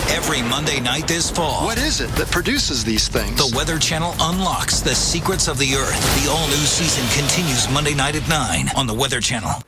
Every Monday night this fall. What is it that produces these things? The Weather Channel unlocks the secrets of the Earth. The all-new season continues Monday night at 9 on the Weather Channel.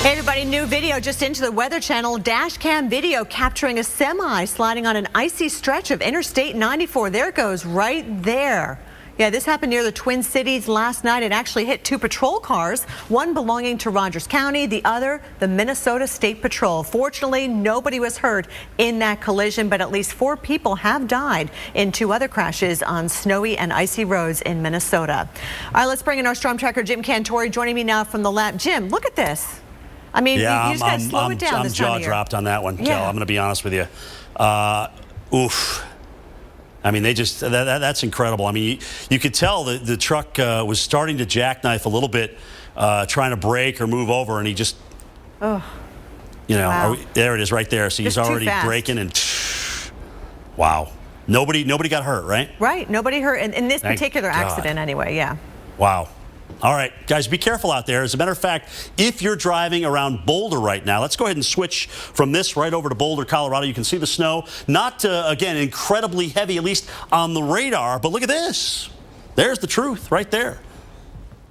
Hey everybody, new video just into the Weather Channel. Dash cam video capturing a semi sliding on an icy stretch of Interstate 94. There it goes, right there. Yeah, this happened near the Twin Cities last night. It actually hit 2 patrol cars, one belonging to Rogers County, the other the Minnesota State Patrol. Fortunately, nobody was hurt in that collision, but at least 4 people have died in 2 other crashes on snowy and icy roads in Minnesota. All right, let's bring in our storm tracker, Jim Cantori, joining me now from the lab. Jim, look at this. I mean, yeah, you just got to slow it down I'm this time of year. jaw-dropped on that one, Yeah. Kel. I'm going to be honest with you. Oof. I mean, that's incredible. I mean, you could tell that the truck was starting to jackknife a little bit, trying to brake or move over, and he just... Oh. Wow. There it is right there. So he's already braking and wow. Nobody got hurt, right? Right. Nobody hurt in this Thank particular God. accident anyway, yeah. Wow. All right, guys, be careful out there. As a matter of fact, if you're driving around Boulder right now, let's go ahead and switch from this right over to Boulder, Colorado. You can see the snow. Not, again, incredibly heavy, at least on the radar, but look at this. There's the truth right there.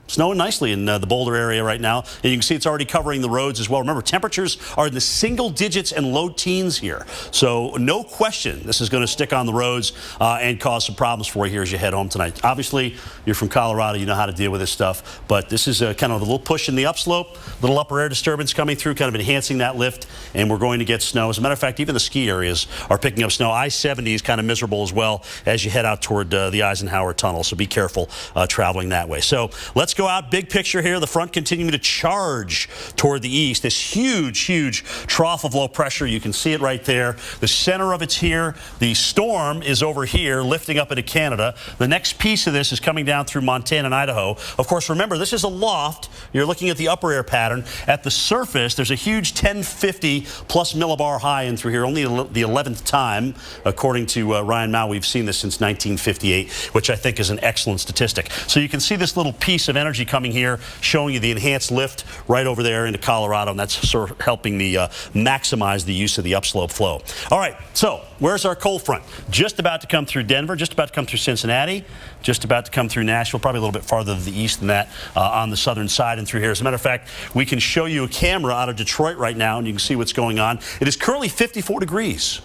Snowing nicely in the Boulder area right now. And you can see it's already covering the roads as well. Remember, temperatures are in the single digits and low teens here. So no question this is going to stick on the roads and cause some problems for you here as you head home tonight. Obviously, you're from Colorado. You know how to deal with this stuff. But this is kind of a little push in the upslope, little upper air disturbance coming through, kind of enhancing that lift. And we're going to get snow. As a matter of fact, even the ski areas are picking up snow. I-70 is kind of miserable as well as you head out toward the Eisenhower Tunnel. So be careful traveling that way. So let's go out. Big picture here. The front continuing to charge toward the east. This huge trough of low pressure. You can see it right there. The center of it's here. The storm is over here, lifting up into Canada. The next piece of this is coming down through Montana and Idaho. Of course, remember, this is a loft. You're looking at the upper air pattern. At the surface, there's a huge 1050 plus millibar high in through here. Only the 11th time, according to Ryan Mao, we've seen this since 1958, which I think is an excellent statistic. So you can see this little piece of energy coming here, showing you the enhanced lift right over there into Colorado, and that's sort of helping the maximize the use of the upslope flow. All right, so where's our cold front? Just about to come through Denver, just about to come through Cincinnati, just about to come through Nashville, probably a little bit farther to the east than that on the southern side and through here. As a matter of fact, we can show you a camera out of Detroit right now, and you can see what's going on. It is currently 54 degrees.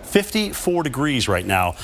54 degrees right now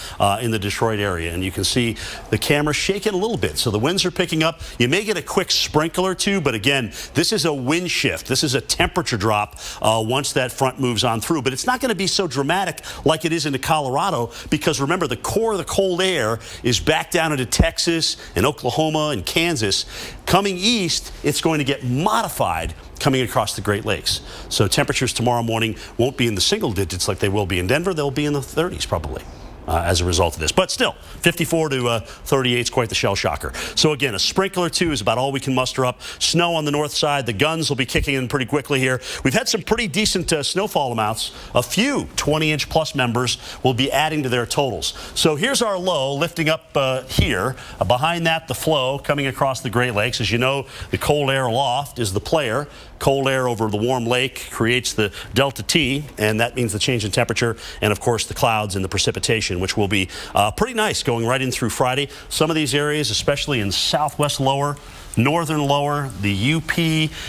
in the Detroit area, and you can see the camera shaking a little bit. So the winds are picking up. You may get a quick sprinkle or two, but again, this is a wind shift. This is a temperature drop once that front moves on through, but it's not going to be so dramatic like it is into Colorado, because remember, the core of the cold air is back down into Texas and Oklahoma and Kansas. Coming east, it's going to get modified coming across the Great Lakes. So temperatures tomorrow morning won't be in the single digits like they will be in Denver. They'll be in the 30s probably as a result of this. But still, 54 to 38 is quite the shell shocker. So again, a sprinkle or two is about all we can muster up. Snow on the north side. The guns will be kicking in pretty quickly here. We've had some pretty decent snowfall amounts. A few 20-inch plus members will be adding to their totals. So here's our low lifting up here. Behind that, the flow coming across the Great Lakes. As you know, the cold air aloft is the player. Cold air over the warm lake creates the delta T, and that means the change in temperature, and of course the clouds and the precipitation, which will be pretty nice going right in through Friday. Some of these areas, especially in southwest lower, northern lower, the UP,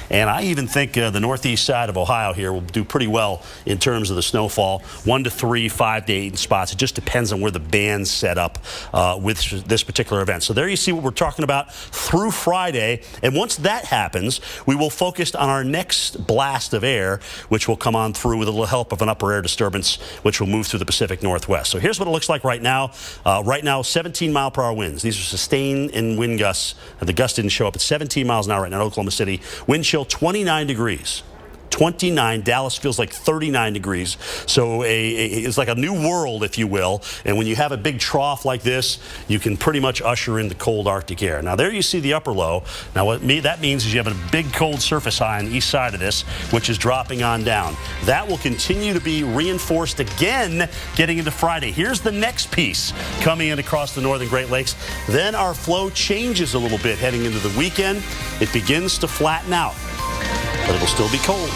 and I even think the northeast side of Ohio here will do pretty well in terms of the snowfall. 1 to 3, 5 to 8 in spots. It just depends on where the band's set up with this particular event. So there you see what we're talking about through Friday. And once that happens, we will focus on our next blast of air, which will come on through with a little help of an upper air disturbance, which will move through the Pacific Northwest. So here's what it looks like right now. Right now, 17-mile-per-hour winds. These are sustained in wind gusts. The gusts didn't show up. It's 17 miles an hour right now in Oklahoma City. Wind chill 29 degrees. 29. Dallas feels like 39 degrees. So it's like a new world, if you will. And when you have a big trough like this, you can pretty much usher in the cold Arctic air. Now, there you see the upper low. Now, what that means is you have a big cold surface high on the east side of this, which is dropping on down. That will continue to be reinforced again getting into Friday. Here's the next piece coming in across the northern Great Lakes. Then our flow changes a little bit heading into the weekend. It begins to flatten out, but it'll still be cold.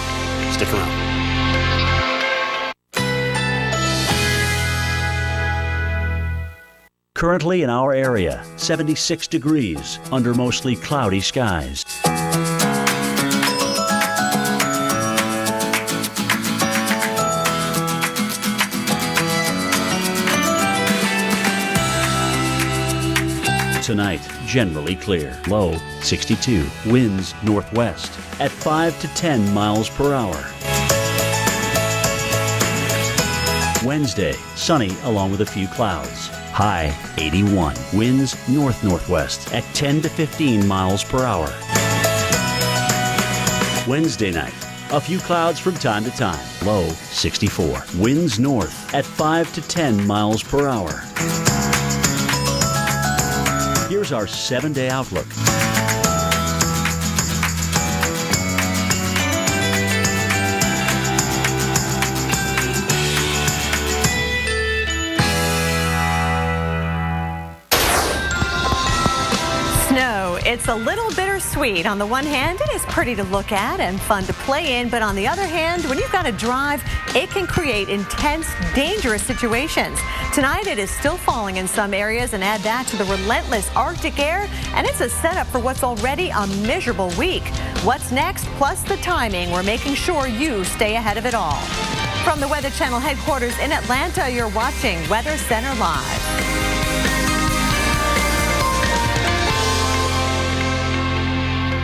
Stick around. Currently in our area, 76 degrees under mostly cloudy skies. Tonight, generally clear. Low 62. Winds northwest at 5 to 10 miles per hour. Wednesday, sunny along with a few clouds. High 81. Winds north-northwest at 10 to 15 miles per hour. Wednesday night, a few clouds from time to time. Low 64. Winds north at 5 to 10 miles per hour. Here's our 7-day outlook. it's a little bittersweet. On the one hand, it is pretty to look at and fun to play in, but on the other hand, when you've got to drive, it can create intense, dangerous situations. Tonight, it is still falling in some areas, and add that to the relentless Arctic air, and it's a setup for what's already a miserable week. What's next, plus the timing, we're making sure you stay ahead of it all. From the Weather Channel headquarters in Atlanta, you're watching Weather Center Live.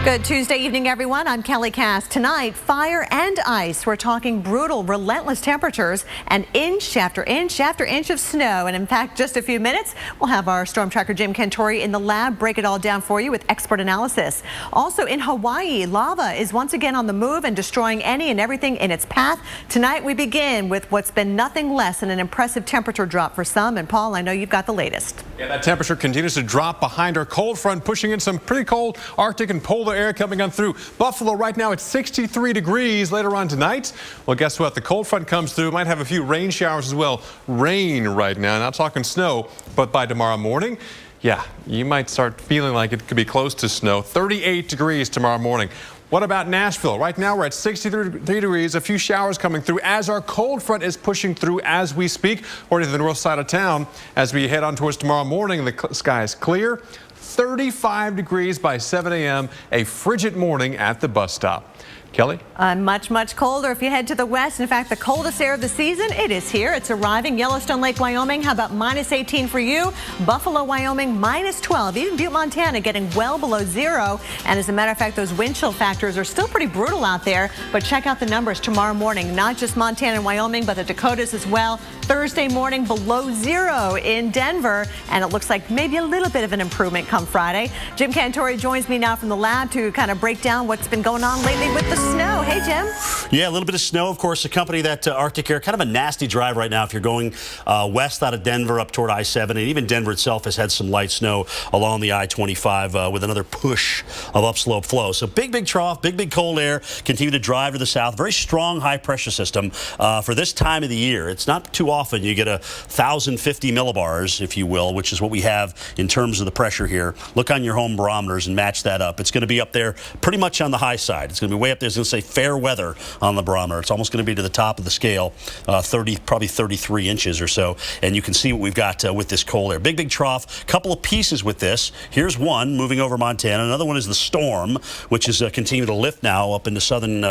Good Tuesday evening, everyone. I'm Kelly Cass. Tonight, fire and ice. We're talking brutal, relentless temperatures and inch after inch after inch of snow. And in fact, just a few minutes, we'll have our storm tracker Jim Cantore in the lab break it all down for you with expert analysis. Also in Hawaii, lava is once again on the move and destroying any and everything in its path. Tonight, we begin with what's been nothing less than an impressive temperature drop for some. And Paul, I know you've got the latest. Yeah, that temperature continues to drop behind our cold front, pushing in some pretty cold Arctic and polar air coming on through. Buffalo right now, it's 63 degrees. Later on tonight, well, guess what? The cold front comes through. Might have a few rain showers as well. Rain right now, not talking snow, but by tomorrow morning, yeah, you might start feeling like it could be close to snow. 38 degrees tomorrow morning. What about Nashville? Right now, we're at 63 degrees, a few showers coming through as our cold front is pushing through as we speak, or to the north side of town. As we head on towards tomorrow morning, the sky is clear. 35 degrees by 7 a.m., a frigid morning at the bus stop. Kelly? Much, much colder if you head to the west. In fact, the coldest air of the season, it is here. It's arriving. Yellowstone Lake, Wyoming, how about minus 18 for you? Buffalo, Wyoming, minus 12. Even Butte, Montana getting well below zero. And as a matter of fact, those wind chill factors are still pretty brutal out there. But check out the numbers tomorrow morning. Not just Montana and Wyoming, but the Dakotas as well. Thursday morning below zero in Denver. And it looks like maybe a little bit of an improvement come Friday. Jim Cantore joins me now from the lab to kind of break down what's been going on lately with the snow. Hey, Jim. Yeah, a little bit of snow, of course, accompany that Arctic air. Kind of a nasty drive right now if you're going west out of Denver up toward I-7. And even Denver itself has had some light snow along the I-25 with another push of upslope flow. So big trough, big cold air continue to drive to the south. Very strong high pressure system for this time of the year. It's not too often you get 1,050 millibars, if you will, which is what we have in terms of the pressure here. Look on your home barometers and match that up. It's going to be up there pretty much on the high side. It's going to be way up there. It's going to say fair weather on the barometer. It's almost going to be to the top of the scale, probably 33 inches or so. And you can see what we've got with this cold air. Big trough. Couple of pieces with this. Here's one moving over Montana. Another one is the storm, which is continuing to lift now up into southern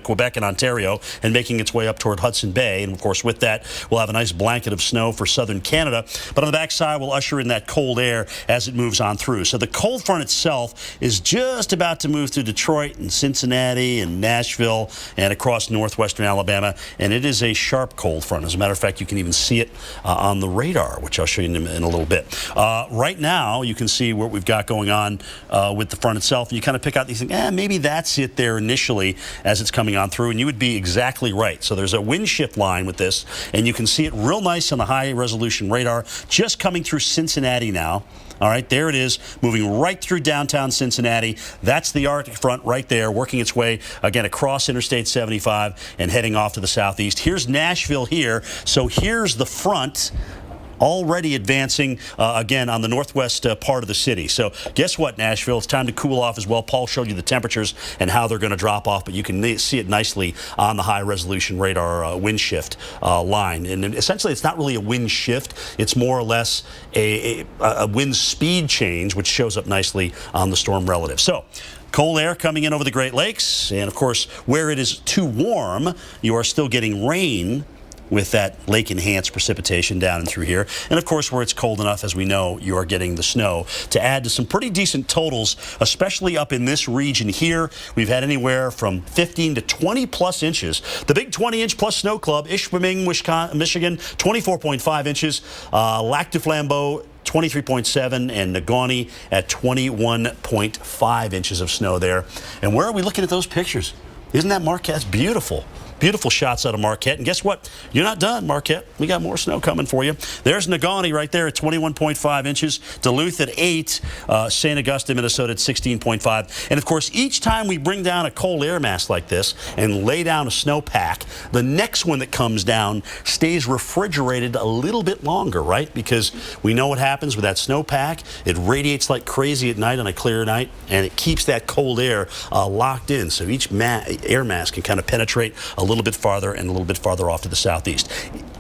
Quebec and Ontario and making its way up toward Hudson Bay. And of course, with that, we'll have a nice blanket of snow for southern Canada. But on the backside, we'll usher in that cold air as it moves on through. So the cold front itself is just about to move through Detroit and Cincinnati and Nashville and across northwestern Alabama, and it is a sharp cold front. As a matter of fact, you can even see it on the radar, which I'll show you in a little bit. Right now, you can see what we've got going on with the front itself, and you kind of pick out these things, maybe that's it there initially as it's coming on through, and you would be exactly right. So there's a wind shift line with this, and you can see it real nice on the high-resolution radar, just coming through Cincinnati now. All right, there it is, moving right through downtown Cincinnati. That's the Arctic front right there, working its way, again, across Interstate 75 and heading off to the southeast. Here's Nashville here. So here's the front already advancing, again, on the northwest part of the city. So guess what, Nashville? It's time to cool off as well. Paul showed you the temperatures and how they're going to drop off, but you can see it nicely on the high-resolution radar wind shift line. And essentially, it's not really a wind shift. It's more or less a wind speed change, which shows up nicely on the storm relative. So cold air coming in over the Great Lakes, and of course, where it is too warm, you are still getting rain with that lake-enhanced precipitation down and through here. And of course, where it's cold enough, as we know, you are getting the snow to add to some pretty decent totals, especially up in this region here. We've had anywhere from 15 to 20 plus inches. The big 20-inch plus snow club, Ishpeming, Michigan, 24.5 inches. Lac du Flambeau, 23.7, and Negaunee at 21.5 inches of snow there. And where are we looking at those pictures? Isn't that Marquette? That's beautiful. Beautiful shots out of Marquette. And guess what? You're not done, Marquette. We got more snow coming for you. There's Negaunee right there at 21.5 inches. Duluth at 8. St. Augustine, Minnesota at 16.5. And, of course, each time we bring down a cold air mass like this and lay down a snowpack, the next one that comes down stays refrigerated a little bit longer, right? Because we know what happens with that snowpack. It radiates like crazy at night on a clear night, and it keeps that cold air locked in. So each air mass can kind of penetrate a little bit farther and a little bit farther off to the southeast.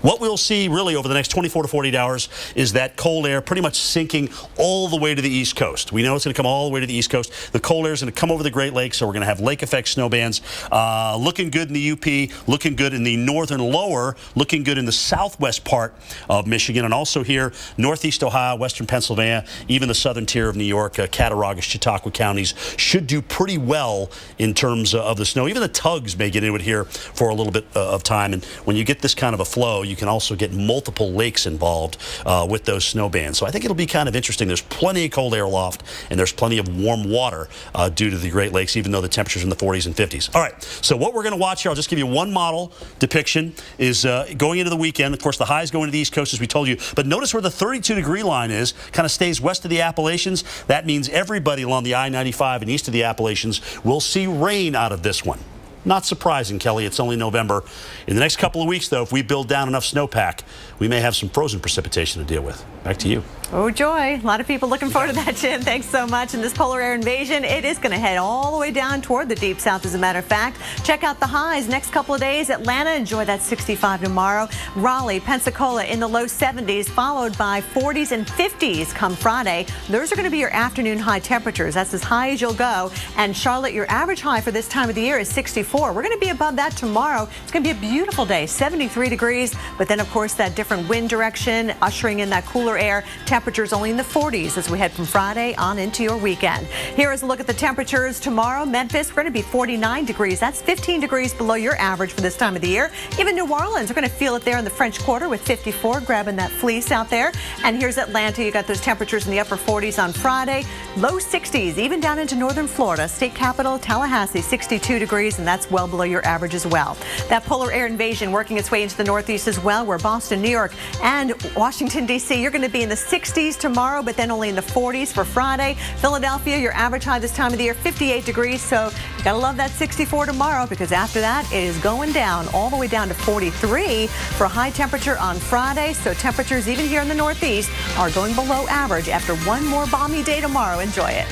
What we'll see really over the next 24 to 48 hours is that cold air pretty much sinking all the way to the East Coast. We know it's going to come all the way to the East Coast. The cold air is going to come over the Great Lakes, so we're going to have lake effect snow bands. Looking good in the UP, looking good in the northern lower, looking good in the southwest part of Michigan, and also here, northeast Ohio, western Pennsylvania, even the southern tier of New York, Cattaraugus, Chautauqua counties should do pretty well in terms of the snow. Even the tugs may get into it here for a little bit of time, and when you get this kind of a flow, you can also get multiple lakes involved with those snow bands. So I think it'll be kind of interesting. There's plenty of cold air aloft, and there's plenty of warm water due to the Great Lakes, even though the temperature's in the 40s and 50s. All right, so what we're going to watch here, I'll just give you one model depiction, is going into the weekend. Of course, the highs going to the East Coast, as we told you, but notice where the 32-degree line is, kind of stays west of the Appalachians. That means everybody along the I-95 and east of the Appalachians will see rain out of this one. Not surprising, Kelly. It's only November. In the next couple of weeks, though, if we build down enough snowpack, we may have some frozen precipitation to deal with. Back to you. Oh, joy. A lot of people looking forward to that, Jim. Thanks so much. And this polar air invasion, it is going to head all the way down toward the deep south, as a matter of fact. Check out the highs next couple of days. Atlanta, enjoy that 65 tomorrow. Raleigh, Pensacola in the low 70s, followed by 40s and 50s come Friday. Those are going to be your afternoon high temperatures. That's as high as you'll go. And Charlotte, your average high for this time of the year is 64. We're going to be above that tomorrow. It's going to be a beautiful day, 73 degrees. But then, of course, that different wind direction, ushering in that cooler air. Temperatures only in the 40s as we head from Friday on into your weekend. Here is a look at the temperatures tomorrow. Memphis, we're going to be 49 degrees. That's 15 degrees below your average for this time of the year. Even New Orleans, we're going to feel it there in the French Quarter with 54, grabbing that fleece out there. And here's Atlanta. You got those temperatures in the upper 40s on Friday. Low 60s, even down into northern Florida. State capital, Tallahassee, 62 degrees, and that's well below your average as well. That polar air invasion working its way into the northeast as well, where Boston, New York, and Washington, D.C., you're going to be in the 60s tomorrow, but then only in the 40s for Friday. Philadelphia, your average high this time of the year, 58 degrees. So you got to love that 64 tomorrow, because after that, it is going down all the way down to 43 for a high temperature on Friday. So temperatures even here in the northeast are going below average after one more balmy day tomorrow. Enjoy it.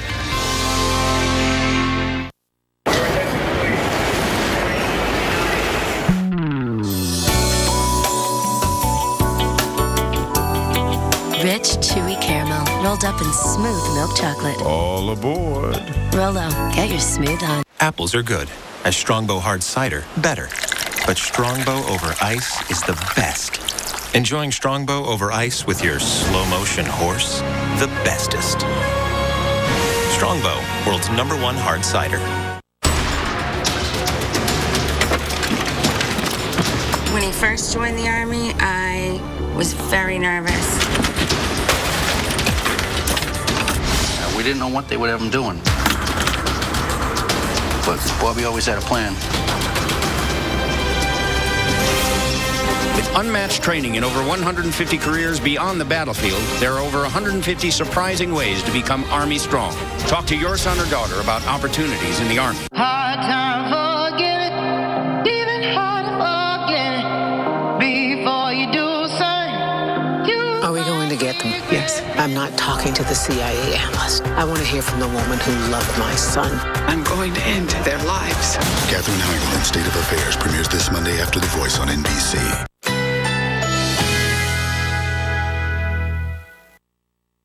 Rich, chewy caramel, rolled up in smooth milk chocolate. All aboard. Rolo, get your smooth on. Apples are good. As Strongbow hard cider, better. But Strongbow over ice is the best. Enjoying Strongbow over ice with your slow motion horse, the bestest. Strongbow, world's #1 hard cider. When he first joined the Army, I was very nervous. We didn't know what they would have him doing. But Bobby always had a plan. With unmatched training in over 150 careers beyond the battlefield, there are over 150 surprising ways to become Army strong. Talk to your son or daughter about opportunities in the Army. Hard time, forget it. Even harder, forget it. Before you do, son. Are we going to get them? Yes. I'm not talking to the CIA analyst. I want to hear from the woman who loved my son. I'm going to end their lives. Katherine Heigl in State of Affairs premieres this Monday after The Voice on NBC.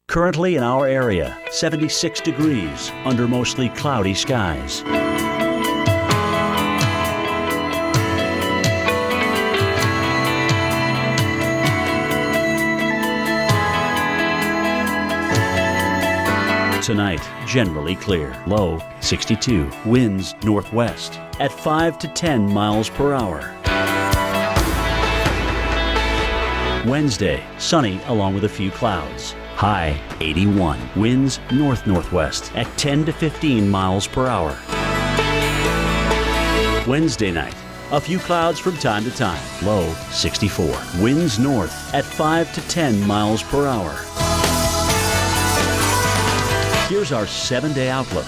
Currently in our area, 76 degrees under mostly cloudy skies. Tonight, generally clear. Low, 62. Winds northwest at 5 to 10 miles per hour. Wednesday, sunny along with a few clouds. High, 81. Winds north-northwest at 10 to 15 miles per hour. Wednesday night, A few clouds from time to time. Low 64. Winds north at 5 to 10 miles per hour. Here's our 7-day outlook.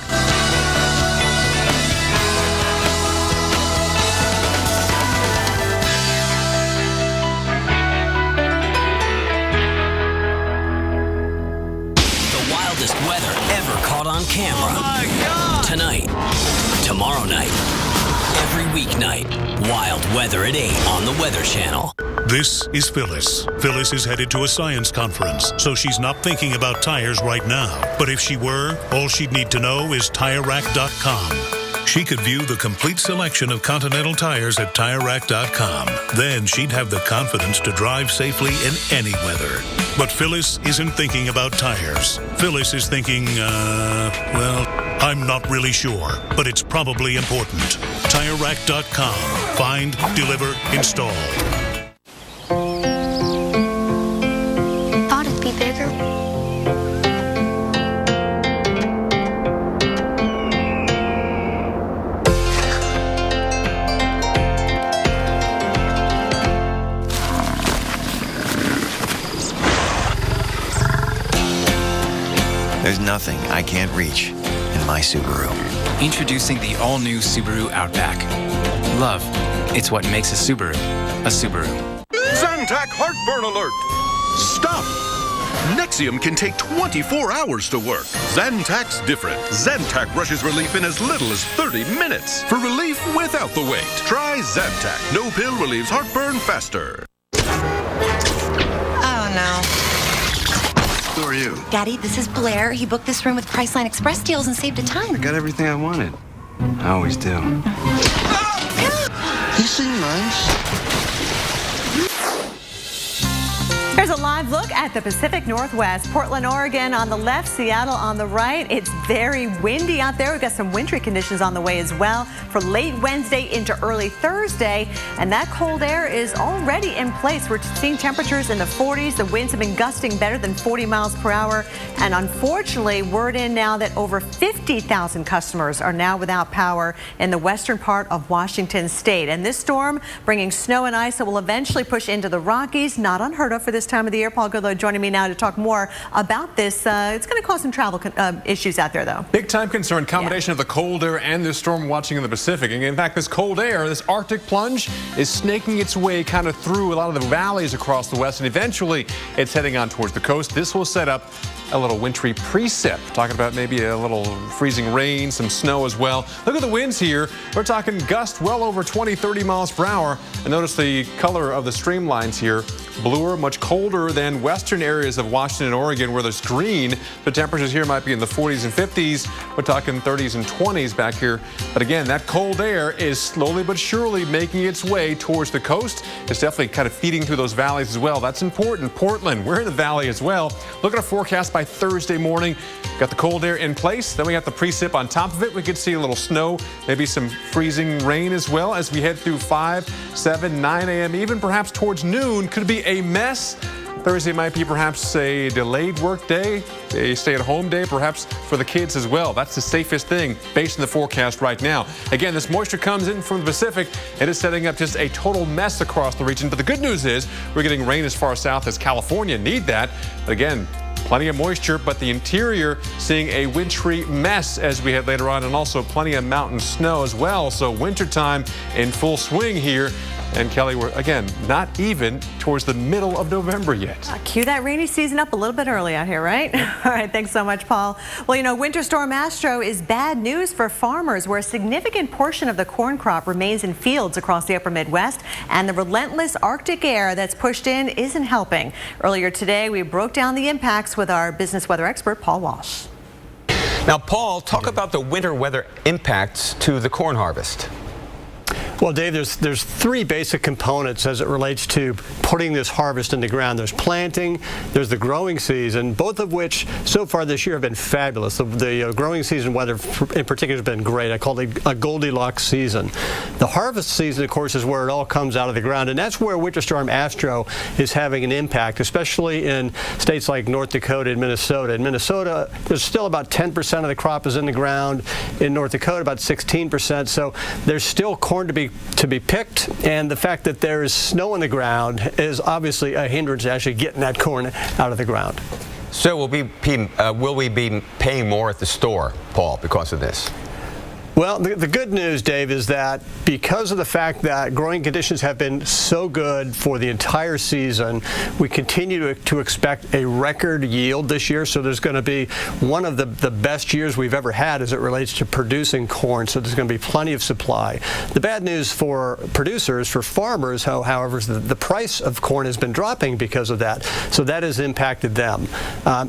Weather ever caught on camera. Oh my God! Tonight, tomorrow night, every weeknight. Wild weather at 8 on the Weather Channel. This is Phyllis. Phyllis is headed to a science conference, so she's not thinking about tires right now. But if she were, all she'd need to know is TireRack.com. She could view the complete selection of Continental tires at TireRack.com. Then she'd have the confidence to drive safely in any weather. But Phyllis isn't thinking about tires. Phyllis is thinking, well, I'm not really sure, but it's probably important. TireRack.com. Find, deliver, install. Thought it'd be bigger. There's nothing I can't reach in my Subaru. Introducing the all-new Subaru Outback. Love, it's what makes a Subaru a Subaru. Zantac heartburn alert! Stop! Nexium can take 24 hours to work. Zantac's different. Zantac rushes relief in as little as 30 minutes. For relief without the wait, try Zantac. No pill relieves heartburn faster. Oh, no. Who are you? Daddy, this is Blair. He booked this room with Priceline Express deals and saved a ton. I got everything I wanted. I always do. You seem nice. Here's a live look at the Pacific Northwest. Portland, Oregon on the left, Seattle on the right. It's very windy out there. We've got some wintry conditions on the way as well for late Wednesday into early Thursday. And that cold air is already in place. We're seeing temperatures in the 40s. The winds have been gusting better than 40 miles per hour. And unfortunately, word in now that over 50,000 customers are now without power in the western part of Washington state. And this storm bringing snow and ice that will eventually push into the Rockies. Not unheard of for this time of the year. Paul Goodlow joining me now to talk more about this. It's going to cause some travel issues out there, though. Big time concern. Combination of the cold air and this storm watching in the Pacific. And in fact, this cold air, this Arctic plunge, is snaking its way kind of through a lot of the valleys across the west, and eventually it's heading on towards the coast. This will set up a little wintry precip. Talking about maybe a little freezing rain, some snow as well. Look at the winds here. We're talking gusts well over 20, 30 miles per hour. And notice the color of the streamlines here. Bluer, much colder than western areas of Washington and Oregon where there's green. The temperatures here might be in the 40s and 50s. We're talking 30s and 20s back here. But again, that cold air is slowly but surely making its way towards the coast. It's definitely kind of feeding through those valleys as well. That's important. Portland, we're in the valley as well. Look at our forecast by Thursday morning. Got the cold air in place. Then we got the precip on top of it. We could see a little snow, maybe some freezing rain as well as we head through 5, 7, 9 a.m. even perhaps towards noon. Could be a mess. Thursday might be perhaps a delayed work day, a stay-at-home day, perhaps for the kids as well. That's the safest thing based on the forecast right now. Again, this moisture comes in from the Pacific. It is setting up just a total mess across the region. But the good news is we're getting rain as far south as California. Need that. But again, plenty of moisture, but the interior seeing a wintry mess as we head later on, and also plenty of mountain snow as well. So wintertime in full swing here. And Kelly, we're, again, not even towards the middle of November yet. Cue that rainy season up a little bit early out here, right? All right, thanks so much, Paul. Well, you know, Winter Storm Astro is bad news for farmers, where a significant portion of the corn crop remains in fields across the upper Midwest, and the relentless Arctic air that's pushed in isn't helping. Earlier today, we broke down the impacts with our business weather expert, Paul Walsh. Now, Paul, talk about the winter weather impacts to the corn harvest. Well, Dave, there's three basic components as it relates to putting this harvest in the ground. There's planting, there's the growing season, both of which so far this year have been fabulous. The growing season weather in particular has been great. I call it a Goldilocks season. The harvest season, of course, is where it all comes out of the ground, and that's where Winter Storm Astro is having an impact, especially in states like North Dakota and Minnesota. In Minnesota, there's still about 10% of the crop is in the ground. In North Dakota, about 16%. So there's still corn to be be picked, and the fact that there is snow on the ground is obviously a hindrance to actually getting that corn out of the ground. So will we be paying more at the store, Paul, because of this? Well, the good news, Dave, is that because of the fact that growing conditions have been so good for the entire season, we continue to expect a record yield this year. So there's going to be one of the best years we've ever had as it relates to producing corn. So there's going to be plenty of supply. The bad news for producers, for farmers, however, is the price of corn has been dropping because of that. So that has impacted them.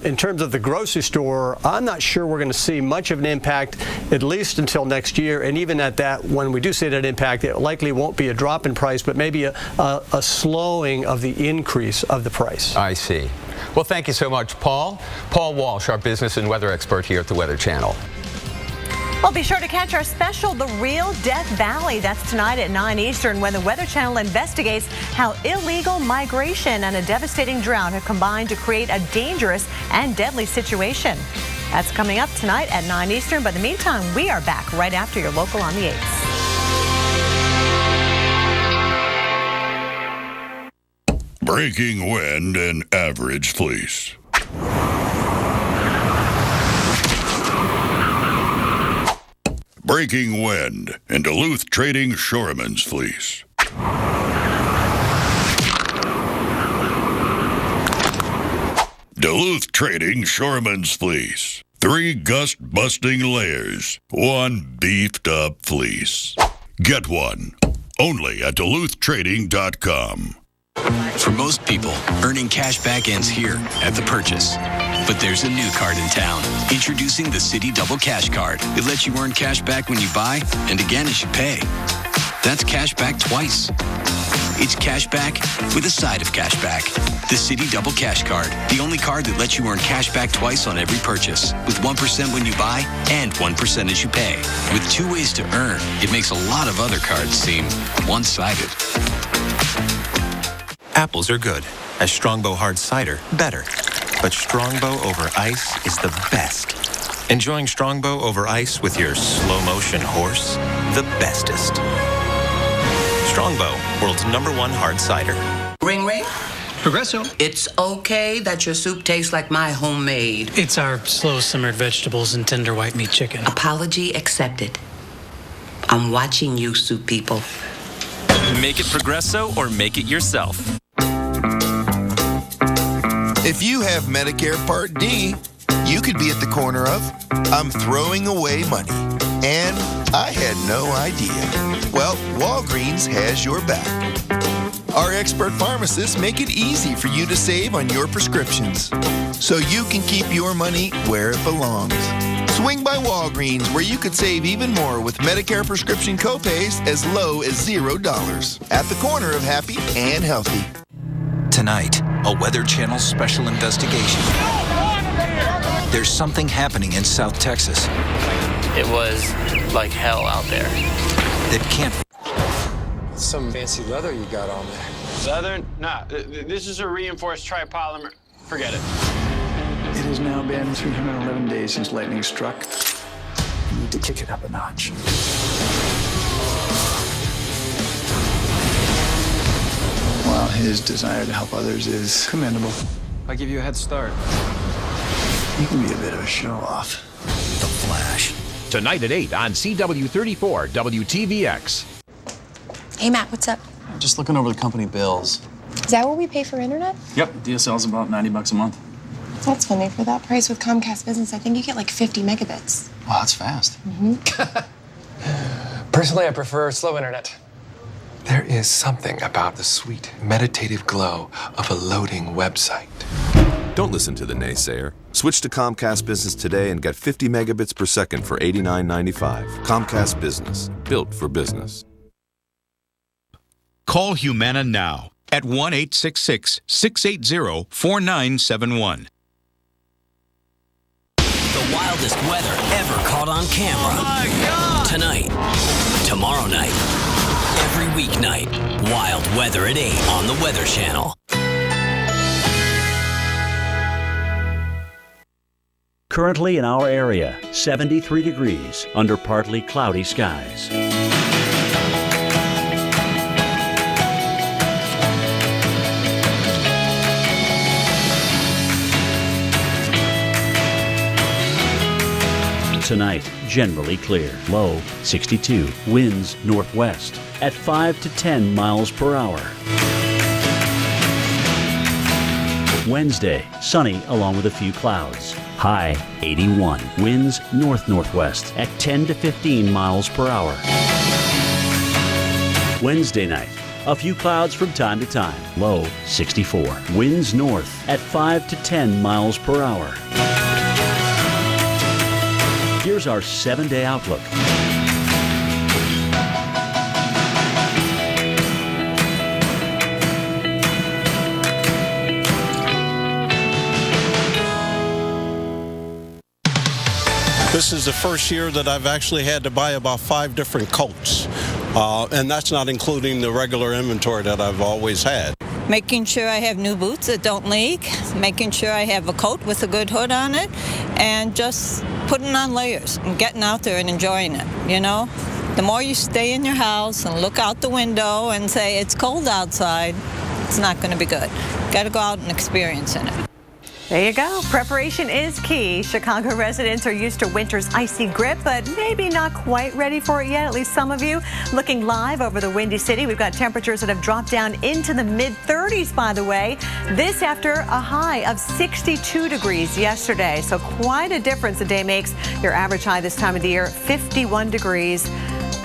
In terms of the grocery store, I'm not sure we're going to see much of an impact, at least until next year, and even at that, when we do see that impact, it likely won't be a drop in price, but maybe a slowing of the increase of the price. I see. Well, thank you so much, Paul. Paul Walsh, our business and weather expert here at the Weather Channel. Well, be sure to catch our special, The Real Death Valley. That's tonight at 9 Eastern, when the Weather Channel investigates how illegal migration and a devastating drought have combined to create a dangerous and deadly situation. That's coming up tonight at 9 Eastern. But in the meantime, we are back right after your local on the 8s. Breaking wind and average fleece. Breaking wind and Duluth Trading Shoreman's fleece. Duluth Trading Shoreman's fleece. 3 gust-busting layers. 1 beefed-up fleece. Get one. Only at DuluthTrading.com. For most people, earning cash back ends here at the purchase. But there's a new card in town. Introducing the Citi Double Cash Card. It lets you earn cash back when you buy and again as you pay. That's cash back twice. It's cash back with a side of cash back. The Citi Double Cash Card, the only card that lets you earn cash back twice on every purchase, with 1% when you buy and 1% as you pay. With 2 ways to earn, it makes a lot of other cards seem one-sided. Apples are good. As Strongbow Hard Cider, better. But Strongbow over ice is the best. Enjoying Strongbow over ice with your slow-motion horse, the bestest. Strongbow, world's #1 hard cider. Ring, ring. Progresso. It's okay that your soup tastes like my homemade. It's our slow-simmered vegetables and tender white meat chicken. Apology accepted. I'm watching you, soup people. Make it Progresso or make it yourself. If you have Medicare Part D, you could be at the corner of, I'm throwing away money, and I had no idea. Well, Walgreens has your back. Our expert pharmacists make it easy for you to save on your prescriptions, so you can keep your money where it belongs. Swing by Walgreens, where you could save even more with Medicare prescription copays as low as $0. At the corner of happy and healthy. Tonight, a Weather Channel special investigation. There's something happening in South Texas. It was like hell out there. That can't. Some fancy leather you got on there. Leather? Nah, this is a reinforced tripolymer. Forget it. It has now been 311 days since lightning struck. You need to kick it up a notch. While his desire to help others is commendable, I'll give you a head start. he can be a bit of a show-off. The Flash. Tonight at 8 on CW34 WTVX. Hey, Matt, what's up? Just looking over the company bills. Is that what we pay for internet? Yep, DSL's about $90 a month. That's funny. For that price with Comcast Business, I think you get like 50 megabits. Wow, that's fast. Personally, I prefer slow internet. There is something about the sweet, meditative glow of a loading website. Don't listen to the naysayer. Switch to Comcast Business today and get 50 megabits per second for $89.95. Comcast Business, built for business. Call Humana now at 1-866-680-4971. The wildest weather ever caught on camera. Oh my God! Tonight, tomorrow night, every weeknight. Wild weather at 8 on the Weather Channel. Currently in our area, 73 degrees under partly cloudy skies. Tonight, generally clear. Low 62. Winds northwest at 5 to 10 miles per hour. Wednesday, sunny along with a few clouds. High 81. Winds north-northwest at 10 to 15 miles per hour. Wednesday night, a few clouds from time to time. Low 64. Winds north at 5 to 10 miles per hour. Here's our 7-day outlook. This is the first year that I've actually had to buy about 5 different coats. And that's not including the regular inventory that I've always had. Making sure I have new boots that don't leak, making sure I have a coat with a good hood on it, and just putting on layers and getting out there and enjoying it, you know? The more you stay in your house and look out the window and say, it's cold outside, it's not going to be good. Got to go out and experience it. There you go. Preparation is key. Chicago residents are used to winter's icy grip, but maybe not quite ready for it yet, at least some of you. Looking live over the Windy City, we've got temperatures that have dropped down into the mid-30s, by the way. This after a high of 62 degrees yesterday. So quite a difference a day makes. Your average high this time of the year, 51 degrees.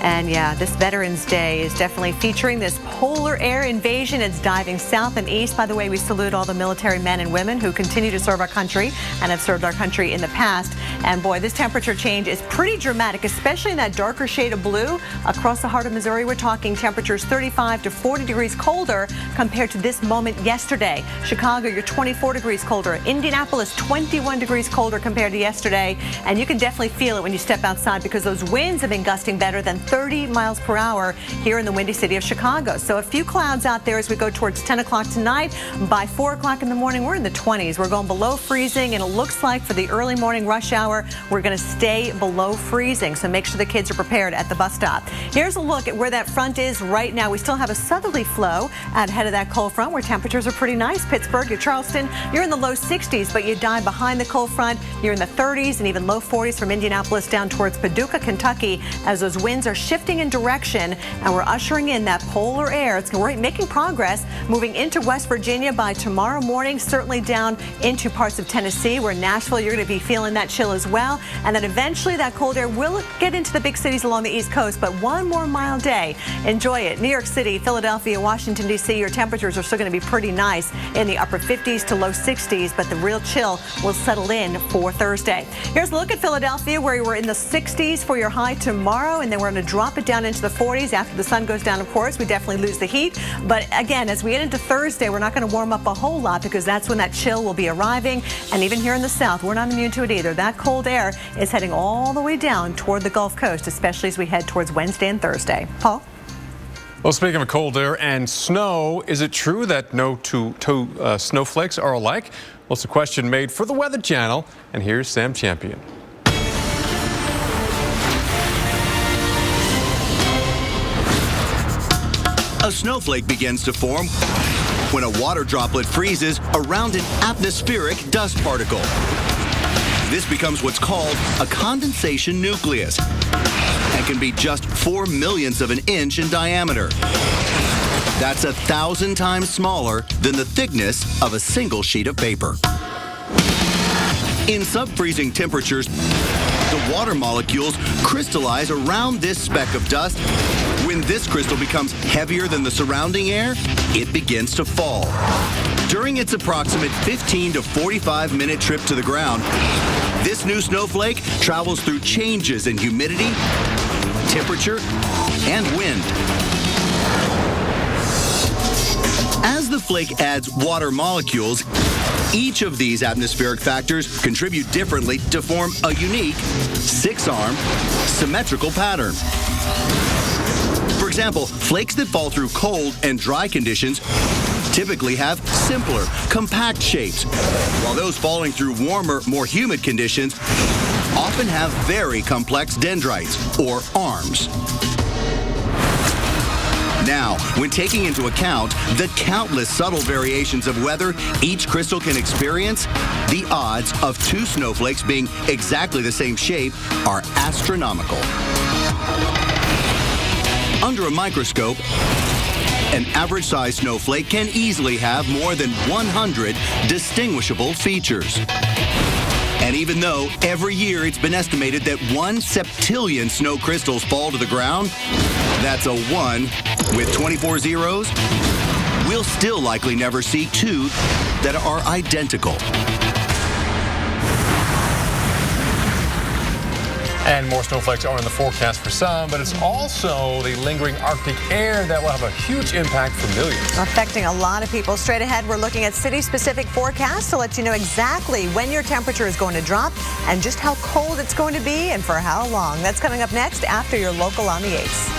And yeah, this Veterans Day is definitely featuring this polar air invasion. It's diving south and east. By the way, we salute all the military men and women who continue to serve our country and have served our country in the past. And boy, this temperature change is pretty dramatic, especially in that darker shade of blue. Across the heart of Missouri, we're talking temperatures 35 to 40 degrees colder compared to this moment yesterday. Chicago, you're 24 degrees colder. Indianapolis, 21 degrees colder compared to yesterday. And you can definitely feel it when you step outside because those winds have been gusting better than 30 miles per hour here in the Windy City of Chicago. So a few clouds out there as we go towards 10 o'clock tonight. By 4 o'clock in the morning, we're in the 20s. We're going below freezing, and it looks like for the early morning rush hour, we're going to stay below freezing. So make sure the kids are prepared at the bus stop. Here's a look at where that front is right now. We still have a southerly flow out ahead of that cold front where temperatures are pretty nice. Pittsburgh, you're Charleston, you're in the low 60s, but you dive behind the cold front. You're in the 30s and even low 40s from Indianapolis down towards Paducah, Kentucky, as those winds are shifting in direction, and we're ushering in that polar air. We're making progress moving into West Virginia by tomorrow morning, certainly down into parts of Tennessee, where Nashville, you're going to be feeling that chill as well. And then eventually that cold air will get into the big cities along the East Coast, but one more mild day. Enjoy it. New York City, Philadelphia, Washington, D.C., your temperatures are still going to be pretty nice in the upper 50s to low 60s, but the real chill will settle in for Thursday. Here's a look at Philadelphia, where we're in the 60s for your high tomorrow, and then we're going to drop it down into the 40s. After the sun goes down, of course, we definitely lose the heat. But again, as we get into Thursday, we're not going to warm up a whole lot because that's when that chill will be arriving. And even here in the south, we're not immune to it either. That cold air is heading all the way down toward the Gulf Coast, especially as we head towards Wednesday and Thursday. Paul? Well, speaking of cold air and snow, is it true that no two snowflakes are alike? Well, it's a question made for the Weather Channel, and here's Sam Champion. A snowflake begins to form when a water droplet freezes around an atmospheric dust particle. This becomes what's called a condensation nucleus and can be just 4 millionths of an inch in diameter. That's 1,000 times smaller than the thickness of a single sheet of paper. In sub-freezing temperatures, the water molecules crystallize around this speck of dust. When this crystal becomes heavier than the surrounding air, it begins to fall. During its approximate 15 to 45 minute trip to the ground, this new snowflake travels through changes in humidity, temperature, and wind. As the flake adds water molecules, each of these atmospheric factors contribute differently to form a unique 6-arm symmetrical pattern. For example, flakes that fall through cold and dry conditions typically have simpler, compact shapes, while those falling through warmer, more humid conditions often have very complex dendrites, or arms. Now, when taking into account the countless subtle variations of weather each crystal can experience, the odds of two snowflakes being exactly the same shape are astronomical. Under a microscope, an average-sized snowflake can easily have more than 100 distinguishable features. And even though every year it's been estimated that 1 septillion snow crystals fall to the ground, that's a 1 with 24 zeros, we'll still likely never see two that are identical. And more snowflakes are in the forecast for some, but it's also the lingering Arctic air that will have a huge impact for millions. Affecting a lot of people. Straight ahead, we're looking at city-specific forecasts to let you know exactly when your temperature is going to drop and just how cold it's going to be and for how long. That's coming up next after your local on the 8s.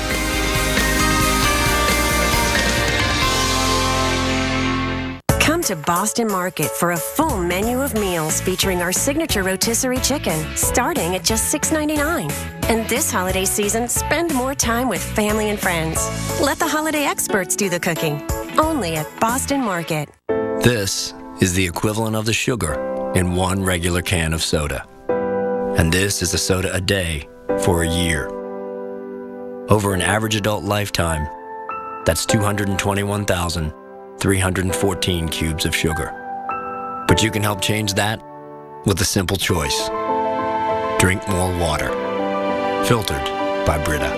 Come to Boston Market for a full menu of meals featuring our signature rotisserie chicken, starting at just $6.99. And this holiday season, spend more time with family and friends. Let the holiday experts do the cooking. Only at Boston Market. This is the equivalent of the sugar in one regular can of soda. And this is a soda a day for a year. Over an average adult lifetime, that's 221,314 cubes of sugar. But you can help change that with a simple choice. Drink more water. Filtered by Brita.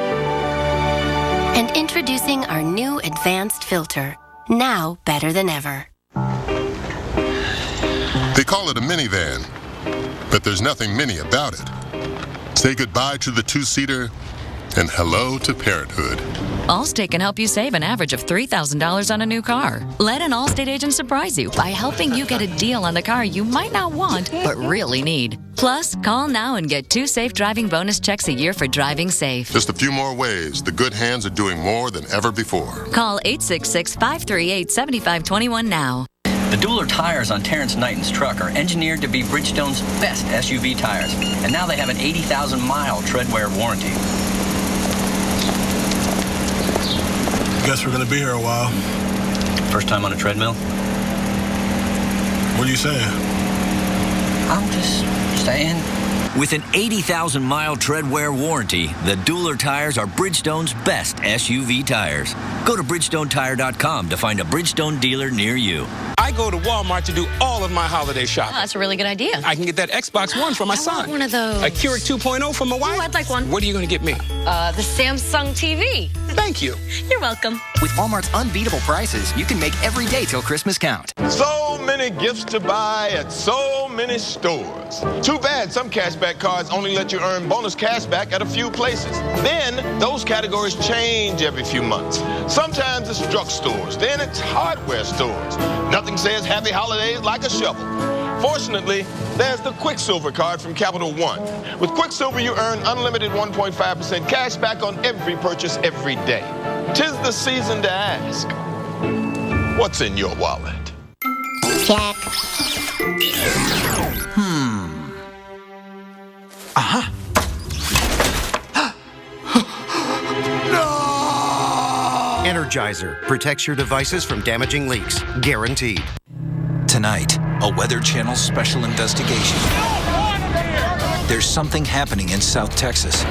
And introducing our new advanced filter. Now better than ever. They call it a minivan, but there's nothing mini about it. Say goodbye to the two-seater and hello to parenthood. Allstate can help you save an average of $3,000 on a new car. Let an Allstate agent surprise you by helping you get a deal on the car you might not want, but really need. Plus, call now and get 2 safe driving bonus checks a year for driving safe. Just a few more ways the good hands are doing more than ever before. Call 866-538-7521 now. The Dueler tires on Terrence Knighton's truck are engineered to be Bridgestone's best SUV tires, and now they have an 80,000-mile tread wear warranty. Guess we're gonna be here a while. First time on a treadmill? What are you saying? I'm just saying. With an 80,000-mile tread wear warranty, the Dueler tires are Bridgestone's best SUV tires. Go to BridgestoneTire.com to find a Bridgestone dealer near you. I go to Walmart to do all of my holiday shopping. Oh, that's a really good idea. I can get that Xbox One for my son. I want one of those. A Keurig 2.0 for my wife. Ooh, I'd like one. What are you going to get me? The Samsung TV. Thank you. You're welcome. With Walmart's unbeatable prices, you can make every day till Christmas count. So many gifts to buy at so many stores. Too bad some cashback cards only let you earn bonus cashback at a few places. Then those categories change every few months. Sometimes it's drugstores, then it's hardware stores. Nothing says happy holidays like a shovel. Fortunately, there's the Quicksilver card from Capital One. With Quicksilver, you earn unlimited 1.5% cash back on every purchase every day. 'Tis the season to ask, what's in your wallet? Check. Uh-huh. Energizer protects your devices from damaging leaks. Guaranteed. Tonight, a Weather Channel special investigation. There's something happening in South Texas.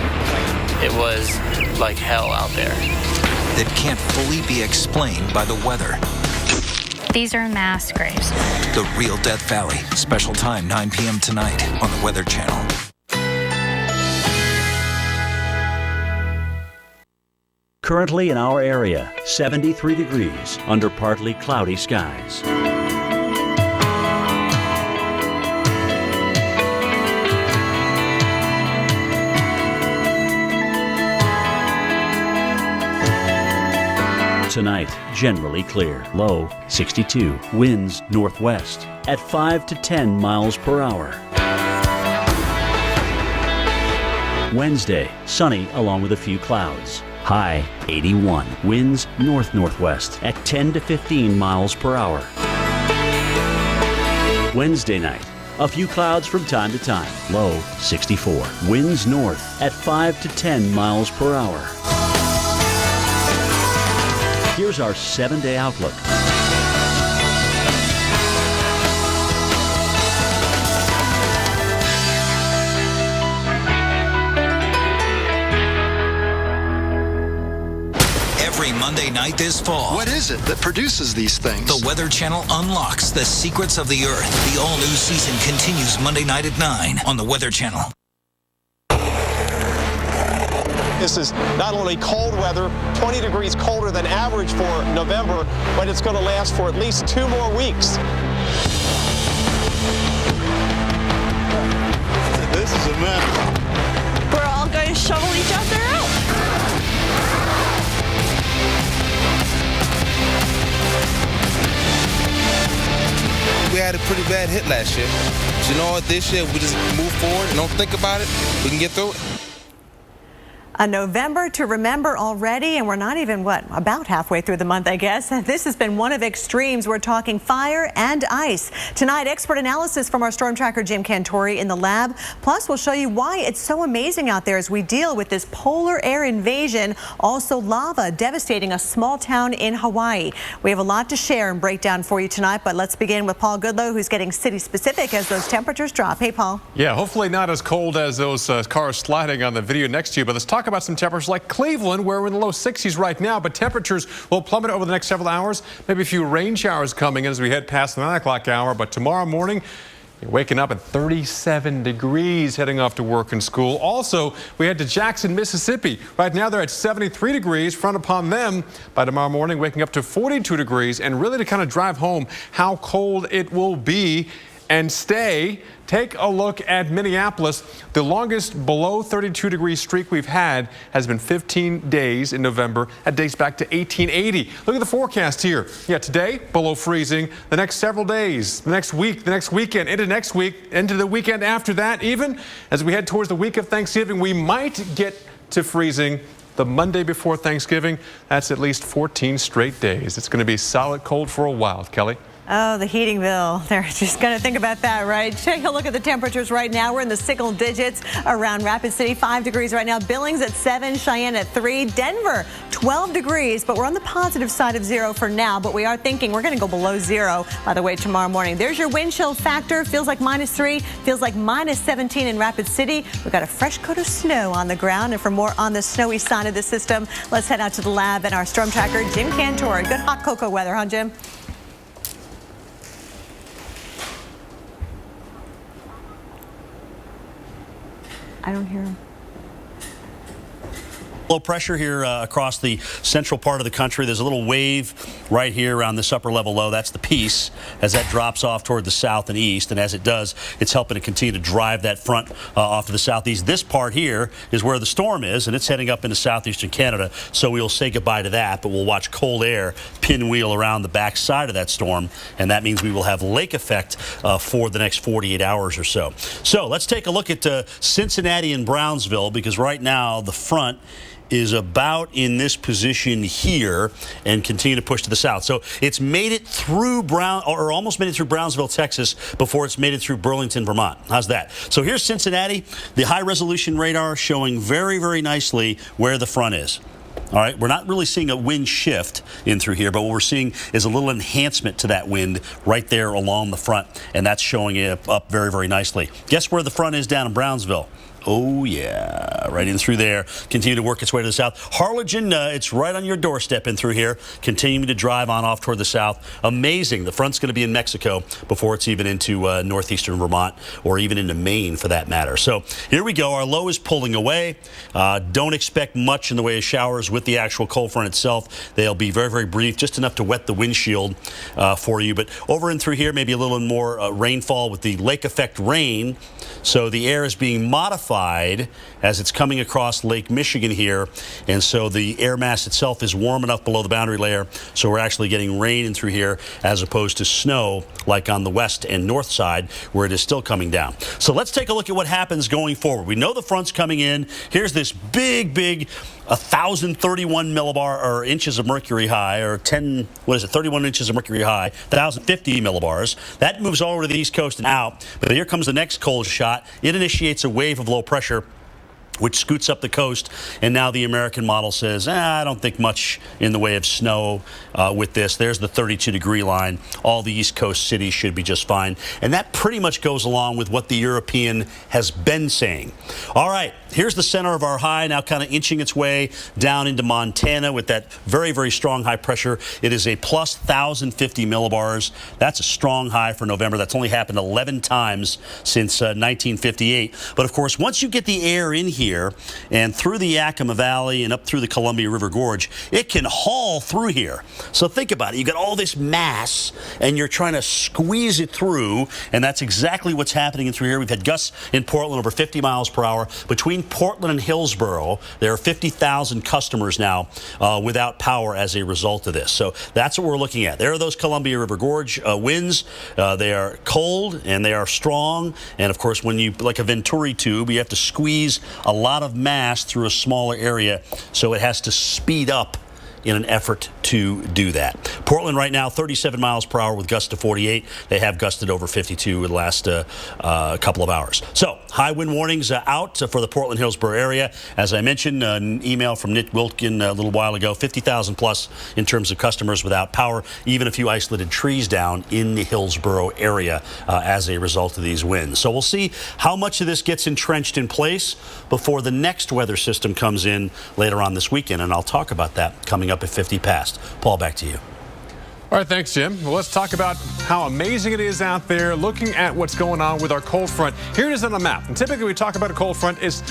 It was like hell out there. That can't fully be explained by the weather. These are mass graves. The Real Death Valley. Special time, 9 p.m. tonight on the Weather Channel. Currently in our area, 73 degrees under partly cloudy skies. Tonight, generally clear. Low 62. Winds northwest at 5 to 10 miles per hour. Wednesday, sunny along with a few clouds. High 81. Winds north-northwest at 10 to 15 miles per hour. Wednesday night, a few clouds from time to time. Low 64. Winds north at 5 to 10 miles per hour. Here's our 7-day outlook. Every Monday night this fall. What is it that produces these things? The Weather Channel unlocks the secrets of the Earth. The all-new season continues Monday night at 9 on the Weather Channel. This is not only cold weather, 20 degrees colder than average for November, but it's going to last for at least 2 more weeks. This is a mess. We're all going to shovel each other out. We had a pretty bad hit last year. But you know what? This year, we just move forward and don't think about it. We can get through it. A November to remember already, and we're not even, about halfway through the month, I guess. This has been one of extremes. We're talking fire and ice. Tonight, expert analysis from our storm tracker, Jim Cantore, in the lab. Plus, we'll show you why it's so amazing out there as we deal with this polar air invasion. Also, lava devastating a small town in Hawaii. We have a lot to share and break down for you tonight, but let's begin with Paul Goodlow, who's getting city-specific as those temperatures drop. Hey, Paul. Yeah, hopefully not as cold as those cars sliding on the video next to you, but let's talk about some temperatures like Cleveland, where we're in the low 60s right now, but temperatures will plummet over the next several hours. Maybe a few rain showers coming in as we head past the 9 o'clock hour, but tomorrow morning, you're waking up at 37 degrees heading off to work and school. Also, we head to Jackson, Mississippi. Right now, they're at 73 degrees. Front upon them by tomorrow morning, waking up to 42 degrees. And really to kind of drive home how cold it will be and stay, take a look at Minneapolis. The longest below 32 degree streak we've had has been 15 days in November. That dates back to 1880. Look at the forecast here. Yeah, today below freezing. The next several days, the next week, the next weekend, into next week, into the weekend after that even. As we head towards the week of Thanksgiving, we might get to freezing the Monday before Thanksgiving. That's at least 14 straight days. It's going to be solid cold for a while. Kelly? Oh, the heating bill. They're just going to think about that, right? Take a look at the temperatures right now. We're in the single digits around Rapid City, 5 degrees right now. Billings at 7, Cheyenne at 3, Denver 12 degrees, but we're on the positive side of 0 for now. But we are thinking we're going to go below 0, by the way, tomorrow morning. There's your wind chill factor. Feels like -3, feels like -17 in Rapid City. We've got a fresh coat of snow on the ground. And for more on the snowy side of the system, let's head out to the lab and our storm tracker, Jim Cantore. Good hot cocoa weather, huh, Jim? I don't hear him. Low pressure here across the central part of the country. There's a little wave right here around this upper level low. That's the Peace as that drops off toward the south and east. And as it does, it's helping to continue to drive that front off to the southeast. This part here is where the storm is, and it's heading up into southeastern Canada. So we'll say goodbye to that, but we'll watch cold air pinwheel around the back side of that storm. And that means we will have lake effect for the next 48 hours or so. So let's take a look at Cincinnati and Brownsville, because right now the front is about in this position here and continue to push to the south. So it's made it through or almost made it through Brownsville, Texas, before it's made it through Burlington, Vermont. How's that? So here's Cincinnati, the high resolution radar showing very, very nicely where the front is. All right, we're not really seeing a wind shift in through here, but what we're seeing is a little enhancement to that wind right there along the front, and that's showing it up very, very nicely. Guess where the front is down in Brownsville? Oh, yeah, right in through there. Continue to work its way to the south. Harlingen, it's right on your doorstep in through here. Continuing to drive on off toward the south. Amazing. The front's going to be in Mexico before it's even into northeastern Vermont or even into Maine for that matter. So here we go. Our low is pulling away. Don't expect much in the way of showers with the actual cold front itself. They'll be very, very brief, just enough to wet the windshield for you. But over and through here, maybe a little more rainfall with the lake effect rain. So the air is being modified as it's coming across Lake Michigan here, and so the air mass itself is warm enough below the boundary layer, so we're actually getting rain in through here as opposed to snow like on the west and north side where it is still coming down. So let's take a look at what happens going forward. We know the front's coming in. Here's this big 1,031 millibar or inches of mercury high, or 31 inches of mercury high, 1,050 millibars. That moves over to the east coast and out, but here comes the next cold shot. It initiates a wave of low pressure which scoots up the coast, and now the American model says, I don't think much in the way of snow with this. There's the 32-degree line. All the East Coast cities should be just fine. And that pretty much goes along with what the European has been saying. All right, here's the center of our high, now kind of inching its way down into Montana with that very, very strong high pressure. It is a plus 1,050 millibars. That's a strong high for November. That's only happened 11 times since 1958. But, of course, once you get the air in here, and through the Yakima Valley and up through the Columbia River Gorge, it can haul through here. So think about it. You got all this mass, and you're trying to squeeze it through, and that's exactly what's happening through here. We've had gusts in Portland over 50 miles per hour. Between Portland and Hillsboro, there are 50,000 customers now without power as a result of this. So that's what we're looking at. There are those Columbia River Gorge winds. They are cold, and they are strong. And, of course, when you, like a Venturi tube, you have to squeeze a lot of mass through a smaller area, so it has to speed up in an effort to do that. Portland right now, 37 miles per hour with gusts to 48. They have gusted over 52 in the last couple of hours. So high wind warnings out for the Portland-Hillsboro area. As I mentioned, an email from Nick Wilkin a little while ago, 50,000 plus in terms of customers without power, even a few isolated trees down in the Hillsboro area as a result of these winds. So we'll see how much of this gets entrenched in place before the next weather system comes in later on this weekend, and I'll talk about that coming up at 50 past. Paul, back to you. All right, thanks, Jim. Well, let's talk about how amazing it is out there, looking at what's going on with our cold front. Here it is on a map. And typically we talk about a cold front. It's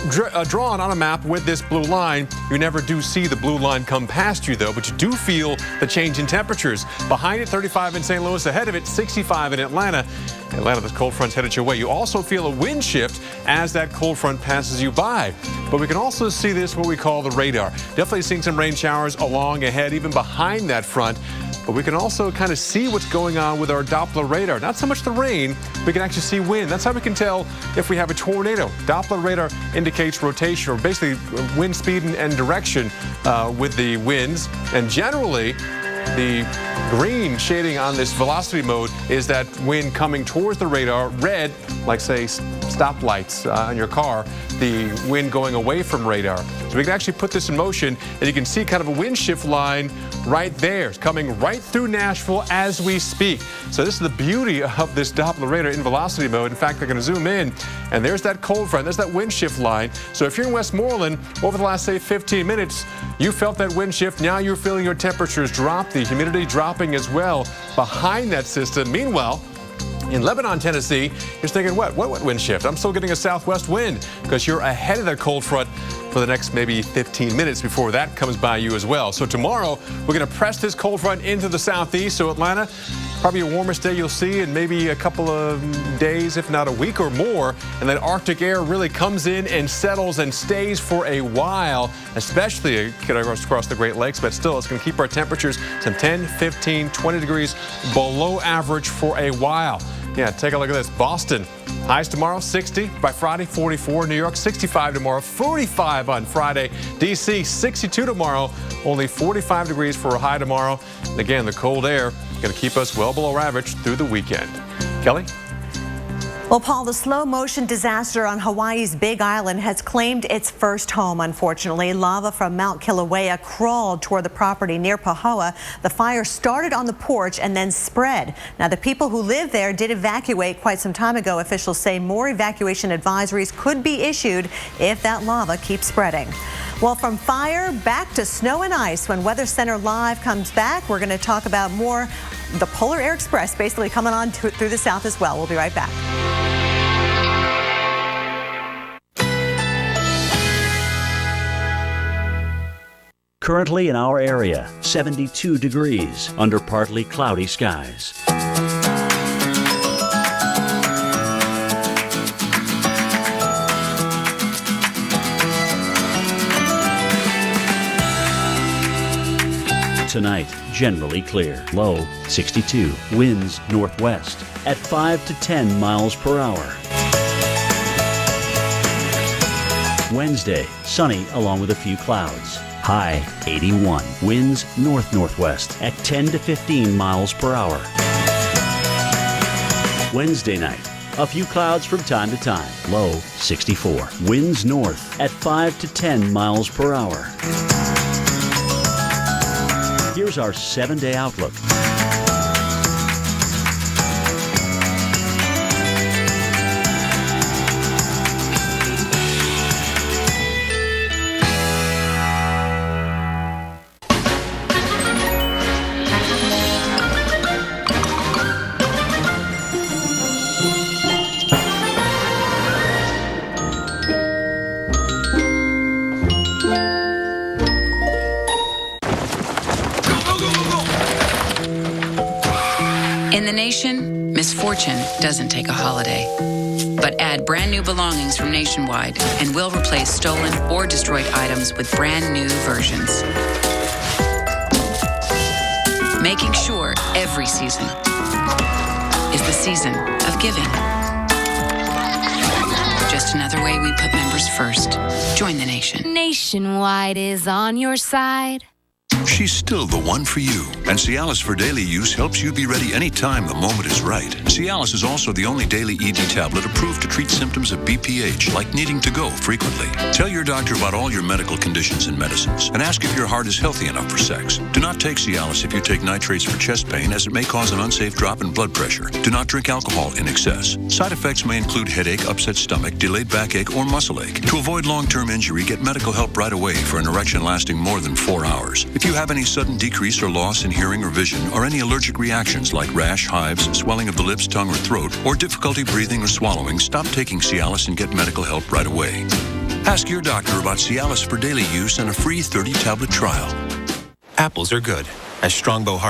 drawn on a map with this blue line. You never do see the blue line come past you, though, but you do feel the change in temperatures. Behind it, 35 in St. Louis. Ahead of it, 65 in Atlanta. Atlanta, this cold front's headed your way. You also feel a wind shift as that cold front passes you by. But we can also see this, what we call the radar. Definitely seeing some rain showers along ahead, even behind that front. But we can also kind of see what's going on with our Doppler radar. Not so much the rain, we can actually see wind. That's how we can tell if we have a tornado. Doppler radar indicates rotation, or basically wind speed and direction with the winds. And generally, the green shading on this velocity mode is that wind coming towards the radar. Red, like say stoplights on your car, the wind going away from radar. So we can actually put this in motion, and you can see kind of a wind shift line right there. It's coming right through Nashville as we speak. So this is the beauty of this Doppler radar in velocity mode. In fact, they're going to zoom in, and there's that cold front. There's that wind shift line. So if you're in Westmoreland, over the last, say, 15 minutes, you felt that wind shift. Now you're feeling your temperatures drop, the humidity dropping as well behind that system. Meanwhile, in Lebanon, Tennessee, you're thinking, what wind shift? I'm still getting a southwest wind, because you're ahead of that cold front for the next maybe 15 minutes before that comes by you as well. So tomorrow, we're going to press this cold front into the southeast. So Atlanta, probably a warmest day you'll see in maybe a couple of days, if not a week or more. And that Arctic air really comes in and settles and stays for a while, especially across the Great Lakes. But still, it's going to keep our temperatures some 10, 15, 20 degrees below average for a while. Yeah, take a look at this. Boston, highs tomorrow, 60. By Friday, 44. New York, 65 tomorrow, 45 on Friday. D.C., 62 tomorrow, only 45 degrees for a high tomorrow. And again, the cold air going to keep us well below average through the weekend. Kelly? Well, Paul, the slow motion disaster on Hawaii's Big Island has claimed its first home, unfortunately. Lava from Mount Kilauea crawled toward the property near Pahoa. The fire started on the porch and then spread. Now, the people who live there did evacuate quite some time ago. Officials say more evacuation advisories could be issued if that lava keeps spreading. Well, from fire back to snow and ice. When Weather Center Live comes back, we're going to talk about more the Polar Air Express basically coming on through the south as well. We'll be right back. Currently in our area, 72 degrees under partly cloudy skies. Tonight, generally clear. Low, 62. Winds northwest at 5 to 10 miles per hour. Wednesday, sunny along with a few clouds. High, 81. Winds north-northwest at 10 to 15 miles per hour. Wednesday night, A few clouds from time to time. Low 64. Winds north at 5 to 10 miles per hour. Here's our 7-day outlook. In the nation, misfortune doesn't take a holiday. But add brand new belongings from Nationwide and we'll replace stolen or destroyed items with brand new versions. Making sure every season is the season of giving. Just another way we put members first. Join the nation. Nationwide is on your side. She's still the one for you. And Cialis for daily use helps you be ready anytime the moment is right. Cialis is also the only daily ED tablet approved to treat symptoms of BPH, like needing to go frequently. Tell your doctor about all your medical conditions and medicines, and ask if your heart is healthy enough for sex. Do not take Cialis if you take nitrates for chest pain, as it may cause an unsafe drop in blood pressure. Do not drink alcohol in excess. Side effects may include headache, upset stomach, delayed backache, or muscle ache. To avoid long-term injury, get medical help right away for an erection lasting more than 4 hours. If you have any sudden decrease or loss in hearing or vision, or any allergic reactions like rash, hives, swelling of the lips, tongue, or throat, or difficulty breathing or swallowing, stop taking Cialis and get medical help right away. Ask your doctor about Cialis for daily use and a free 30-tablet trial. Apples are good, as Strongbow Heart